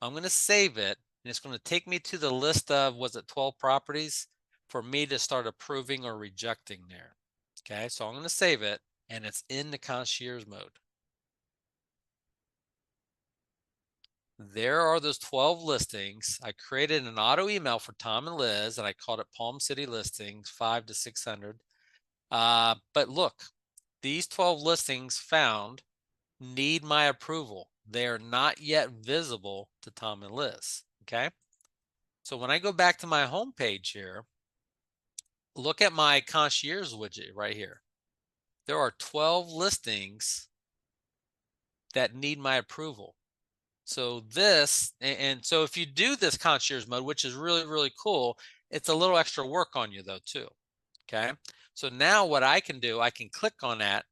I'm going to save it, and it's going to take me to the list of, was it 12 properties, for me to start approving or rejecting there. Okay. So I'm going to save it, and it's in the concierge mode. There are those 12 listings. I created an auto email for Tom and Liz, and I called it Palm City Listings 5 to 600. But look, these 12 listings found need my approval. They are not yet visible to Tom and Liz. Okay. So when I go back to my home page here, look at my concierge widget right here. There are 12 listings that need my approval. So this, and so if you do this concierge mode, which is really, really cool, it's a little extra work on you though too. Okay. So now what I can do, I can click on that.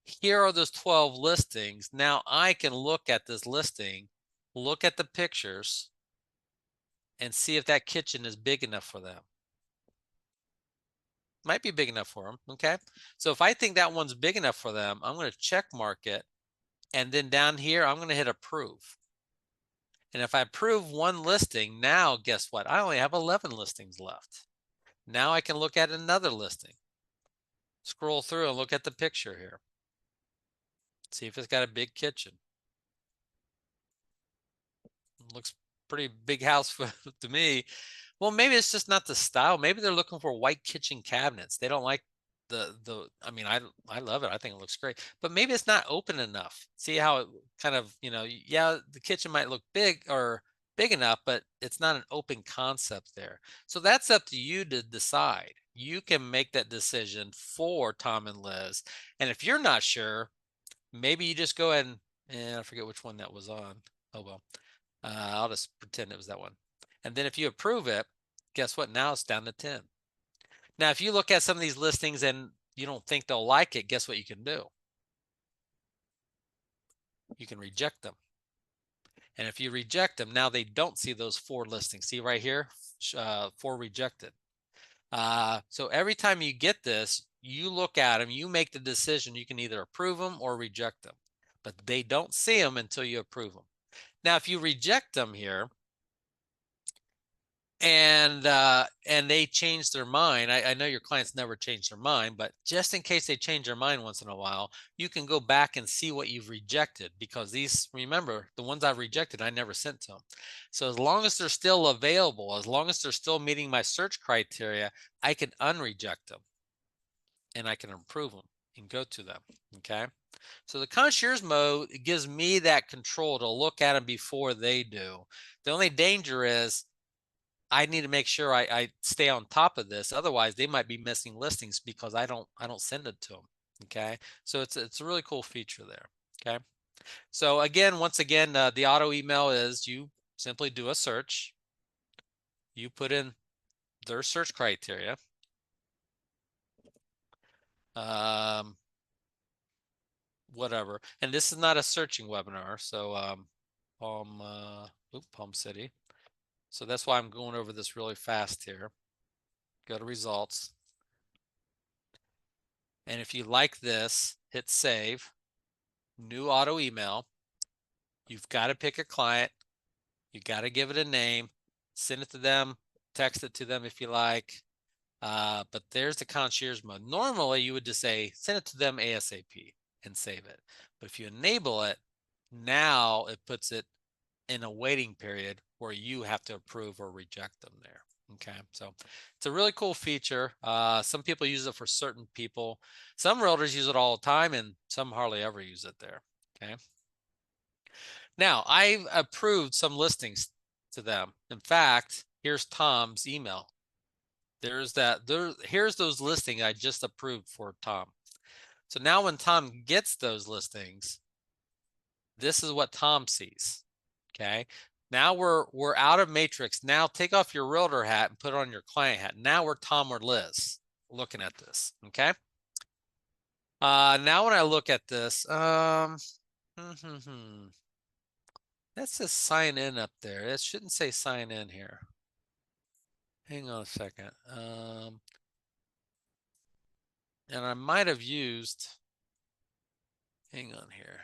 Here are those 12 listings. Now I can look at this listing, look at the pictures, and see if that kitchen is big enough for them. Might be big enough for them. Okay. So if I think that one's big enough for them, I'm going to check mark it. And then down here, I'm going to hit approve. And if I approve one listing, now guess what? I only have 11 listings left. Now I can look at another listing. Scroll through and look at the picture here. See if it's got a big kitchen. Looks pretty big house to me. Well, maybe it's just not the style. Maybe they're looking for white kitchen cabinets. They don't like I mean, I love it. I think it looks great. But maybe it's not open enough. See how it kind of, yeah, the kitchen might look big or big enough, but it's not an open concept there. So that's up to you to decide. You can make that decision for Tom and Liz. And if you're not sure, maybe you just go ahead and I forget which one that was on. Oh well. I'll just pretend it was that one. And then if you approve it, guess what? Now it's down to 10. Now, if you look at some of these listings and you don't think they'll like it, guess what you can do? You can reject them. And if you reject them, now they don't see those 4 listings. See right here, 4 rejected. So every time you get this, you look at them, you make the decision. You can either approve them or reject them, but they don't see them until you approve them. Now, if you reject them here, and they change their mind, I know your clients never change their mind, but just in case they change their mind once in a while, you can go back and see what you've rejected, because these, remember, the ones I've rejected, I never sent to them. So as long as they're still available, as long as they're still meeting my search criteria, I can unreject them and I can approve them and go to them. Okay. So the concierge mode, it gives me that control to look at them before they do. The only danger is I need to make sure I stay on top of this. Otherwise, they might be missing listings because I don't send it to them. Okay. So it's a really cool feature there. Okay. So again, once again, the auto email is, you simply do a search. You put in their search criteria. Whatever. And this is not a searching webinar. So Palm City. So that's why I'm going over this really fast here. Go to results. And if you like this, hit save, new auto email. You've got to pick a client. You got to give it a name, send it to them, text it to them if you like. But there's the concierge mode. Normally you would just say, send it to them ASAP and save it. But if you enable it, now it puts it in a waiting period where you have to approve or reject them there. Okay, so it's a really cool feature. Some people use it for certain people. Some realtors use it all the time, and some hardly ever use it there. Okay. Now, I've approved some listings to them. In fact, here's Tom's email. There's that. Here's those listings I just approved for Tom. So now when Tom gets those listings, this is what Tom sees. Okay. Now we're out of matrix. Now take off your realtor hat and put on your client hat. Now we're Tom or Liz looking at this. Okay. Now when I look at this, that says sign in up there. It shouldn't say sign in here. Hang on a second. And I might have used, hang on here.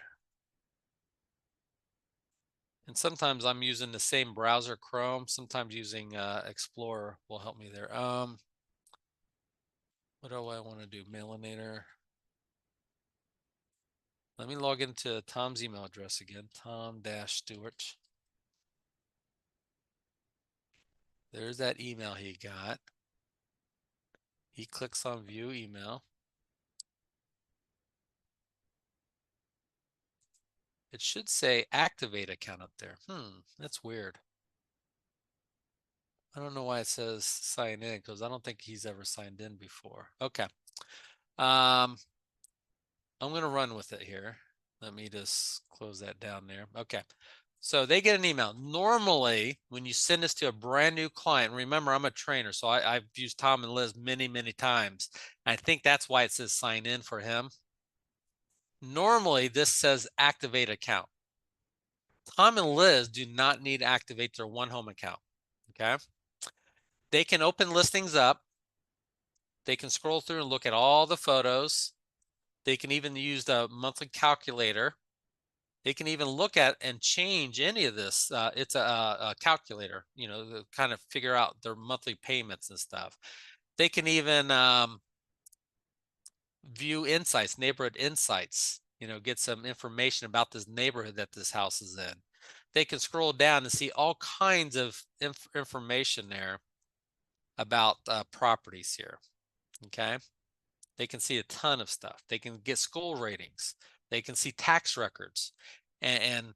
And sometimes I'm using the same browser, Chrome. Sometimes using Explorer will help me there. What do I want to do? Mailinator. Let me log into Tom's email address again. Tom-Stewart. There's that email he got. He clicks on view email. It should say activate account up there. That's weird. I don't know why it says sign in, because I don't think he's ever signed in before. Okay. I'm going to run with it here. Let me just close that down there. Okay. So they get an email. Normally, when you send this to a brand new client, remember I'm a trainer, so I've used Tom and Liz many, many times. I think that's why it says sign in for him. Normally, this says activate account. Tom and Liz do not need to activate their OneHome account. Okay. They can open listings up. They can scroll through and look at all the photos. They can even use the monthly calculator. They can even look at and change any of this. It's a calculator, to kind of figure out their monthly payments and stuff. They can even view insights, neighborhood insights, get some information about this neighborhood that this house is in. They can scroll down and see all kinds of information there about properties here. Okay. They can see a ton of stuff. They can get school ratings. They can see tax records and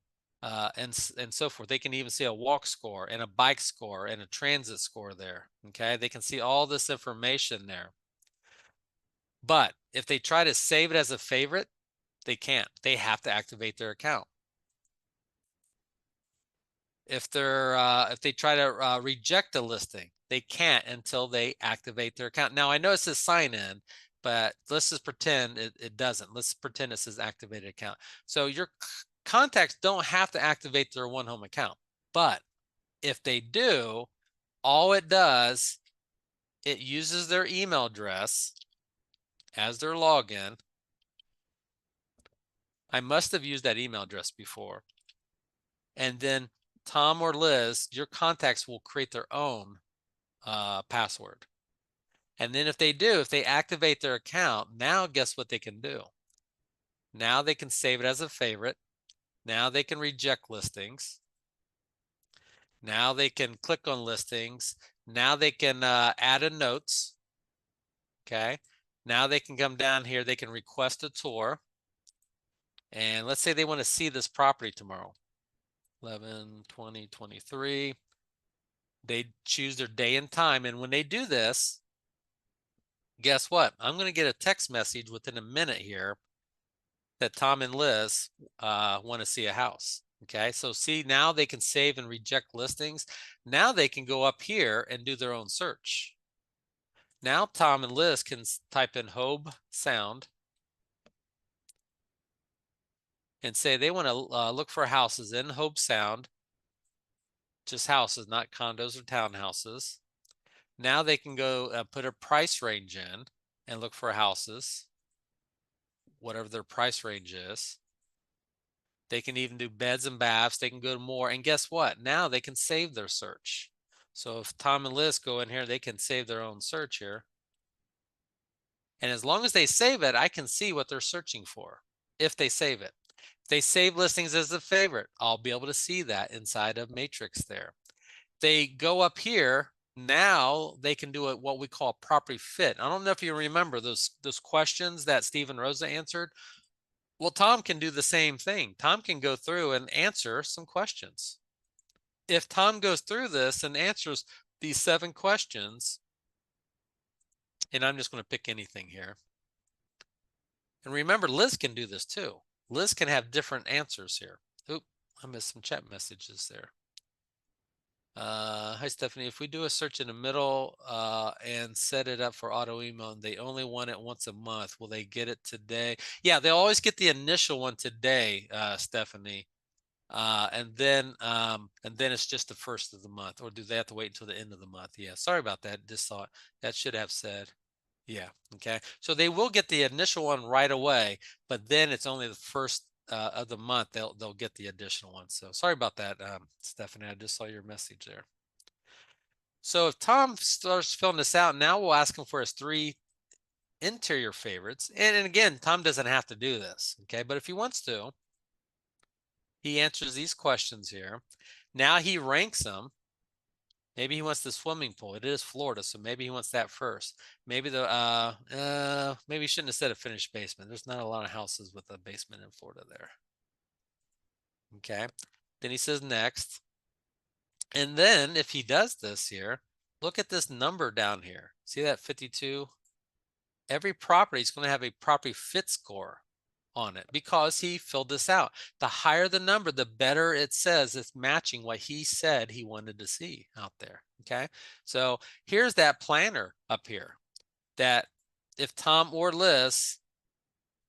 so forth. They can even see a walk score and a bike score and a transit score there. Okay. They can see all this information there. But if they try to save it as a favorite, they can't. They have to activate their account. If they try to reject a listing, they can't until they activate their account. Now I know it says sign in, but let's just pretend it doesn't. Let's pretend it says activated account. So your contacts don't have to activate their OneHome account, but if they do, all it does, it uses their email address as their login. I must have used that email address before. And then Tom or Liz, your contacts will create their own password. And then if they activate their account, now guess what they can do? Now they can save it as a favorite. Now they can reject listings. Now they can click on listings. Now they can add a notes. Okay. Now they can come down here. They can request a tour. And let's say they want to see this property tomorrow. 11/20/23. They choose their day and time. And when they do this, guess what? I'm going to get a text message within a minute here that Tom and Liz want to see a house. Okay, so see, now they can save and reject listings. Now they can go up here and do their own search. Now Tom and Liz can type in Hobe Sound and say they want to look for houses in Hobe Sound, just houses, not condos or townhouses. Now they can go put a price range in and look for houses, whatever their price range is. They can even do beds and baths. They can go to more. And guess what? Now they can save their search. So if Tom and Liz go in here, they can save their own search here. And as long as they save it, I can see what they're searching for if they save it. If they save listings as a favorite, I'll be able to see that inside of Matrix there. They go up here. Now they can do what we call a property fit. I don't know if you remember those questions that Stephen Rosa answered. Well, Tom can do the same thing. Tom can go through and answer some questions. If Tom goes through this and answers these 7 questions, and I'm just going to pick anything here. And remember, Liz can do this too. Liz can have different answers here. Oop, I missed some chat messages there. Hi, Stephanie. If we do a search in the middle and set it up for auto email and they only want it once a month, will they get it today? Yeah, they'll always get the initial one today, Stephanie. And then it's just the first of the month, or do they have to wait until the end of the month? Yeah, sorry about that. Just thought that should have said. Yeah, okay. So they will get the initial one right away, but then it's only the first of the month they'll get the additional one. So sorry about that, Stephanie. I just saw your message there. So if Tom starts filling this out, now we'll ask him for his 3 interior favorites. And again, Tom doesn't have to do this, okay? But if he wants to, he answers these questions here. Now he ranks them. Maybe he wants the swimming pool. It is Florida, so maybe he wants that first. Maybe maybe he shouldn't have said a finished basement. There's not a lot of houses with a basement in Florida there. Okay. Then he says next. And then if he does this here, look at this number down here. See that 52? Every property is going to have a property fit score on it because he filled this out. The higher the number, the better it says it's matching what he said he wanted to see out there. Okay. So here's that planner up here that if Tom or Liz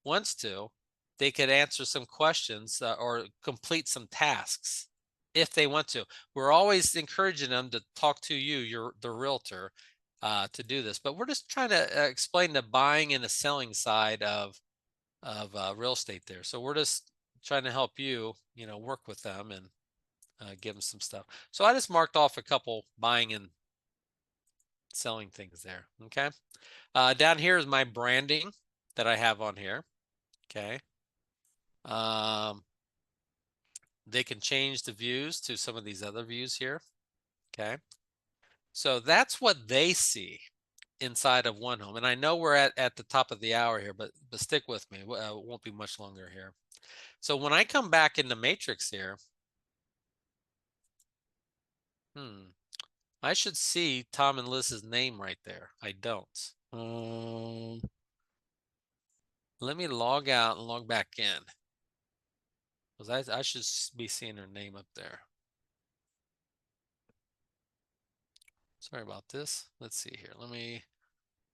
wants to, they could answer some questions or complete some tasks if they want to. We're always encouraging them to talk to you, the realtor, to do this. But we're just trying to explain the buying and the selling side of real estate there. So we're just trying to help you, work with them and give them some stuff. So I just marked off a couple buying and selling things there. Okay. Down here is my branding that I have on here. Okay. They can change the views to some of these other views here. Okay. So that's what they see inside of OneHome. And I know we're at the top of the hour here, but stick with me. It won't be much longer here. So when I come back in the matrix here, I should see Tom and Liz's name right there. I don't. Let me log out and log back in. Because I should be seeing her name up there. Sorry about this. Let's see here. Let me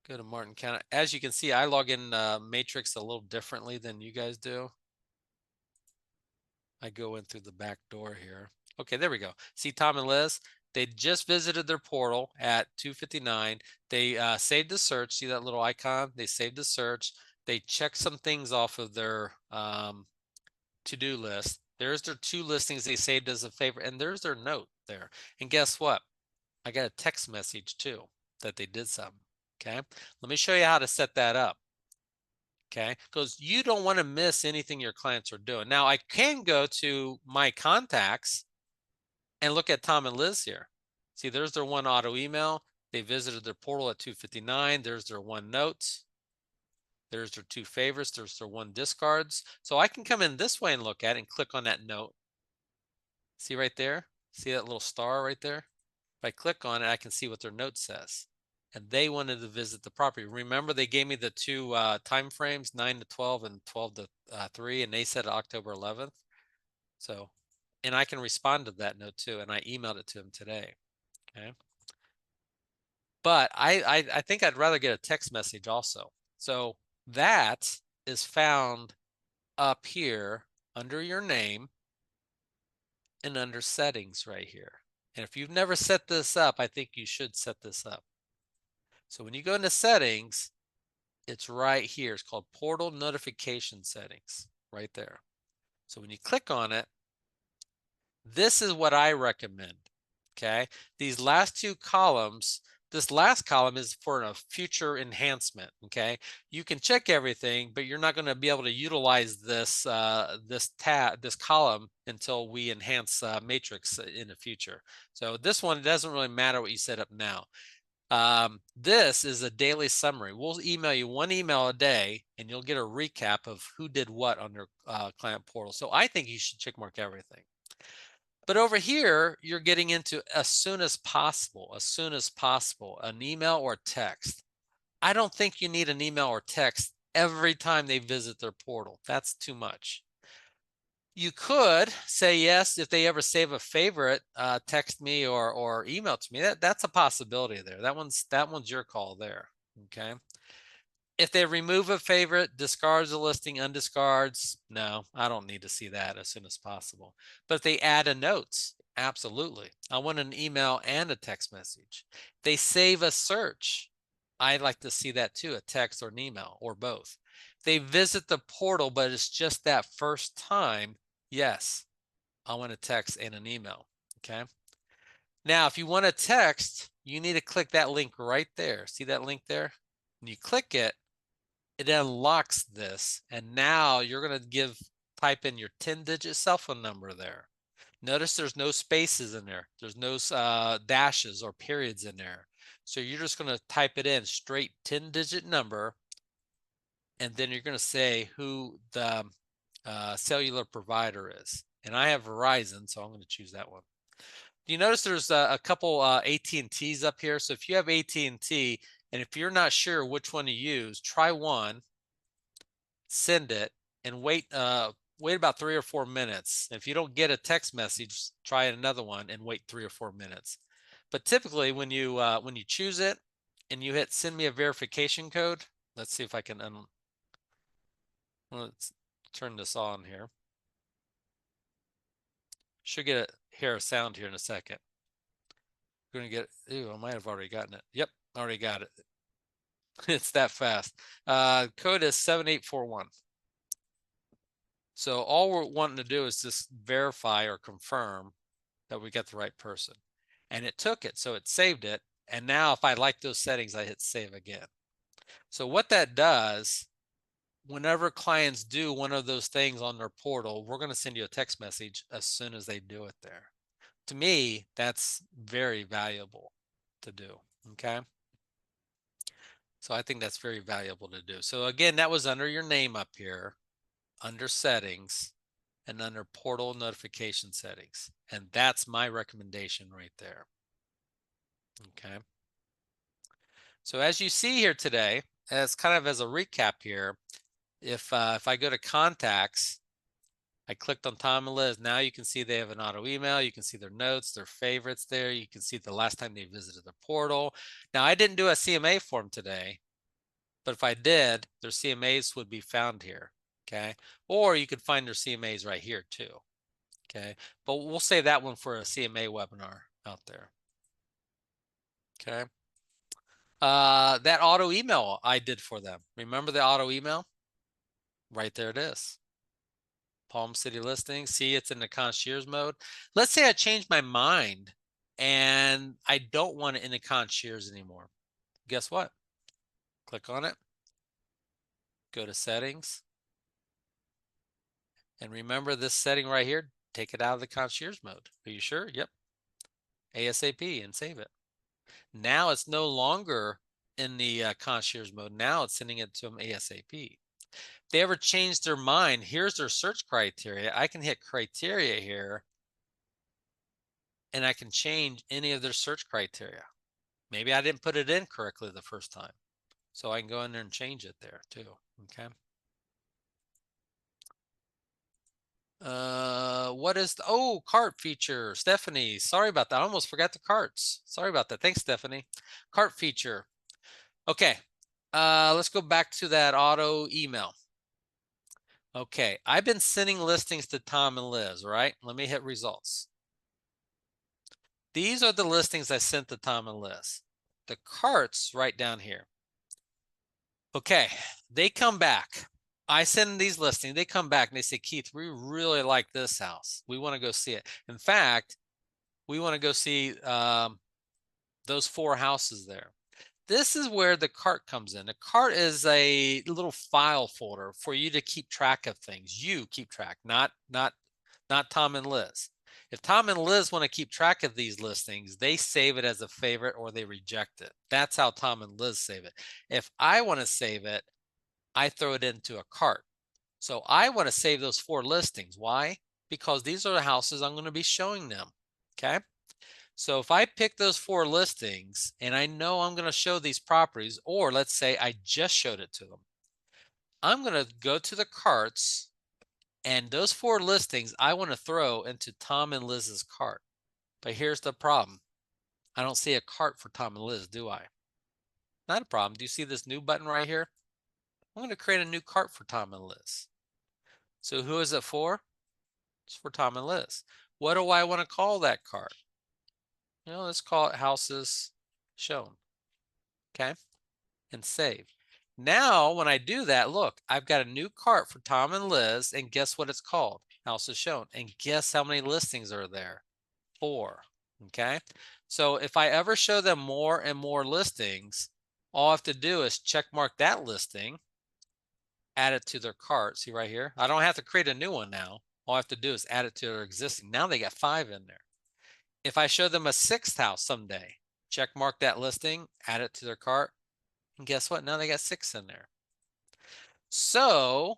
go to Martin County. As you can see, I log in Matrix a little differently than you guys do. I go in through the back door here. Okay, there we go. See Tom and Liz? They just visited their portal at 2:59. They saved the search. See that little icon? They saved the search. They checked some things off of their to-do list. There's their 2 listings they saved as a favorite, and there's their note there. And guess what? I got a text message too that they did something. Okay, let me show you how to set that up. Okay, because you don't want to miss anything your clients are doing. Now I can go to my contacts and look at Tom and Liz here. See, there's their 1 auto email. They visited their portal at 2:59. There's their 1 notes. There's their 2 favorites. There's their 1 discards. So I can come in this way and look at it and click on that note. See right there? See that little star right there? If I click on it, I can see what their note says. And they wanted to visit the property. Remember, they gave me the 2 time frames, 9 to 12 and 12 to 3, and they said October 11th. So, and I can respond to that note too, and I emailed it to them today. Okay. But I think I'd rather get a text message also. So that is found up here under your name and under settings right here. And if you've never set this up, I think you should set this up. So when you go into settings, it's right here. It's called portal notification settings right there. So when you click on it, this is what I recommend. Okay. These last 2 columns, this last column is for a future enhancement. Okay. You can check everything, but you're not going to be able to utilize this this column until we enhance matrix in the future. So this one, it doesn't really matter what you set up now. This is a daily summary. We'll email you 1 email a day and you'll get a recap of who did what on your client portal. So I think you should check mark everything. But over here, you're getting into as soon as possible, an email or text. I don't think you need an email or text every time they visit their portal. That's too much. You could say yes if they ever save a favorite, text me or email to me. That's a possibility there. That one's your call there. Okay. If they remove a favorite, discards a listing, undiscards, no, I don't need to see that as soon as possible. But if they add a notes, absolutely. I want an email and a text message. They save a search. I'd like to see that too, a text or an email or both. They visit the portal, but it's just that first time. Yes, I want a text and an email. Okay. Now, if you want a text, you need to click that link right there. See that link there? When you click it, it unlocks this, and now you're going to type in your 10-digit cell phone number there. Notice there's no spaces in there. There's no dashes or periods in there. So you're just going to type it in straight 10-digit number, and then you're going to say who the cellular provider is. And I have Verizon, so I'm going to choose that one. Do you notice there's a couple AT&Ts up here? So if you have AT&T, and if you're not sure which one to use, try one, send it, and wait about 3 or 4 minutes. If you don't get a text message, try another one and wait 3 or 4 minutes. But typically when you choose it and you hit send me a verification code, let's see if I can let's turn this on here. Should hear a sound here in a second. We're gonna get I might have already gotten it. Yep, already got it. It's that fast. Code is 7841. So all we're wanting to do is just verify or confirm that we got the right person. And it took it, so it saved it. And now if I like those settings, I hit save again. So what that does, whenever clients do one of those things on their portal, we're going to send you a text message as soon as they do it there. To me, that's very valuable to do, okay? So I think that's very valuable to do. So again, that was under your name up here, under settings, and under portal notification settings. And that's my recommendation right there. Okay. So as you see here today, as kind of as a recap here, if I go to contacts, I clicked on Tom and Liz. Now you can see they have an auto email. You can see their notes, their favorites there. You can see the last time they visited the portal. Now I didn't do a CMA form today, but if I did, their CMAs would be found here. Okay. Or you could find their CMAs right here too. Okay. But we'll save that one for a CMA webinar out there. Okay. That auto email I did for them. Remember the auto email? Right there it is. Palm City listing. See, it's in the concierge mode. Let's say I change my mind and I don't want it in the concierge anymore. Guess what? Click on it. Go to settings. And remember this setting right here, take it out of the concierge mode. Are you sure? Yep. ASAP and save it. Now it's no longer in the concierge mode. Now it's sending it to them ASAP. If they ever change their mind, here's their search criteria. I can hit criteria here and I can change any of their search criteria. Maybe I didn't put it in correctly the first time. So I can go in there and change it there too. Okay. What is cart feature? Stephanie, sorry about that. I almost forgot the carts. Sorry about that. Thanks, Stephanie. Cart feature. Okay. Let's go back to that auto email. Okay, I've been sending listings to Tom and Liz, right? Let me hit results. These are the listings I sent to Tom and Liz. The carts right down here. Okay, they come back. I send these listings. They come back and they say, Keith, we really like this house. We want to go see it. In fact, we want to go see those 4 houses there. This is where the cart comes in. The cart is a little file folder for you to keep track of things. You keep track, not Tom and Liz. If Tom and Liz want to keep track of these listings, they save it as a favorite or they reject it. That's how Tom and Liz save it. If I want to save it, I throw it into a cart. So I want to save those 4 listings. Why? Because these are the houses I'm going to be showing them. Okay. So if I pick those 4 listings and I know I'm going to show these properties, or let's say I just showed it to them, I'm going to go to the carts, and those 4 listings I want to throw into Tom and Liz's cart. But here's the problem. I don't see a cart for Tom and Liz, do I? Not a problem. Do you see this new button right here? I'm going to create a new cart for Tom and Liz. So who is it for? It's for Tom and Liz. What do I want to call that cart? Let's call it houses shown. Okay, and save. Now, when I do that, look, I've got a new cart for Tom and Liz, and guess what it's called? Houses shown. And guess how many listings are there? 4. Okay, so if I ever show them more and more listings, all I have to do is check mark that listing, add it to their cart. See right here? I don't have to create a new one now. All I have to do is add it to their existing. Now they got 5 in there. If I show them a 6th house someday, check mark that listing, add it to their cart, and guess what? Now they got 6 in there. So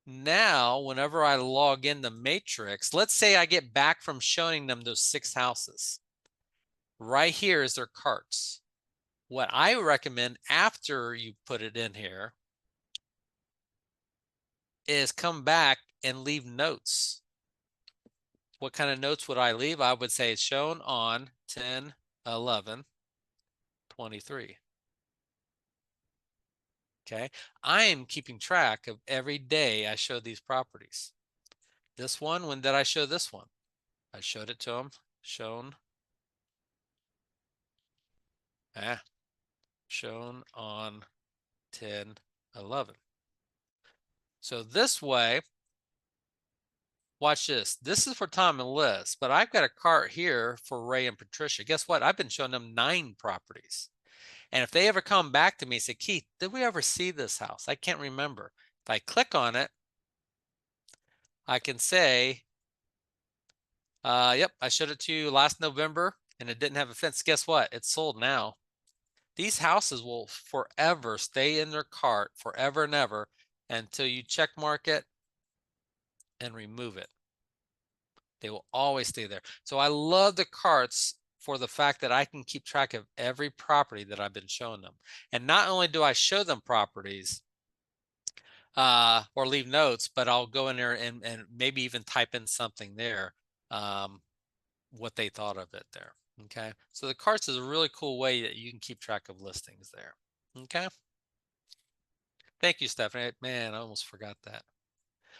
now whenever I log in the matrix, let's say I get back from showing them those 6 houses. Right here is their carts. What I recommend after you put it in here is come back and leave notes. What kind of notes would I leave? I would say it's shown on 10, 11, 23. Okay, I am keeping track of every day I show these properties. This one, when did I show this one? I showed it to them, shown, shown on 10, 11. So this way, watch this. This is for Tom and Liz, but I've got a cart here for Ray and Patricia. Guess what? I've been showing them 9 properties. And if they ever come back to me and say, Keith, did we ever see this house? I can't remember. If I click on it, I can say, yep, I showed it to you last November and it didn't have a fence. Guess what? It's sold now. These houses will forever stay in their cart, forever and ever, until you check mark it and remove it. They will always stay there. So I love the carts for the fact that I can keep track of every property that I've been showing them. And not only do I show them properties or leave notes, but I'll go in there and maybe even type in something there, what they thought of it there. Okay, so the carts is a really cool way that you can keep track of listings there. Okay, thank you, Stephanie. Man, I almost forgot that.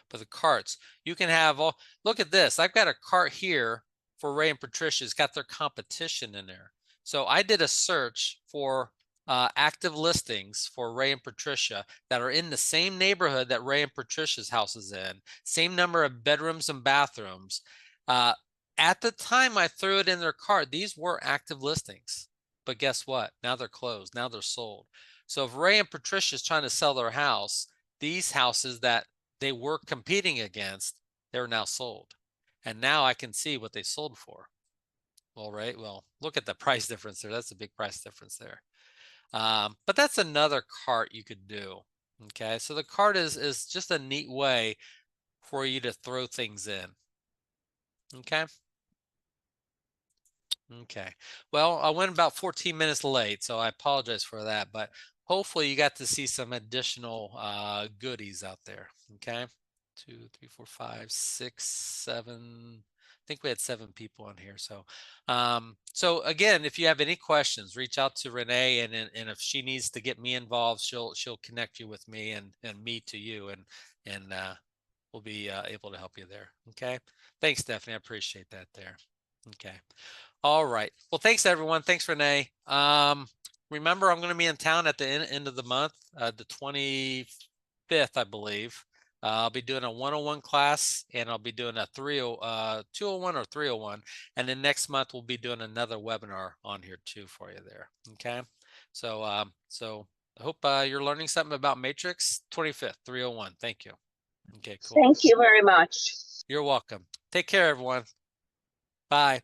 But the carts, you can have all, look at this. I've got a cart here for Ray and Patricia. It's got their competition in there. So I did a search for active listings for Ray and Patricia that are in the same neighborhood that Ray and Patricia's house is in, same number of bedrooms and bathrooms. At the time I threw it in their cart, these were active listings. But guess what? Now they're closed. Now they're sold. So if Ray and Patricia is trying to sell their house, these houses that they were competing against, they're now sold. And now I can see what they sold for. All right, well, look at the price difference there. That's a big price difference there. But that's another cart you could do. Okay, so the cart is just a neat way for you to throw things in. Okay. Okay. Well, I went about 14 minutes late, so I apologize for that, but hopefully you got to see some additional goodies out there. Okay. 2, 3, 4, 5, 6, 7. I think we had 7 people on here. So again, if you have any questions, reach out to Renee, and if she needs to get me involved, she'll connect you with me and me to you, and we'll be able to help you there. Okay. Thanks, Stephanie. I appreciate that there. Okay. All right. Well, thanks everyone. Thanks, Renee. Remember, I'm going to be in town at the end of the month, the 25th, I believe. I'll be doing a 101 class, and I'll be doing a 201 or 301. And then next month, we'll be doing another webinar on here too for you there. Okay. So I hope you're learning something about Matrix. 25th, 301. Thank you. Okay, cool.
Thank you very much.
You're welcome. Take care, everyone. Bye.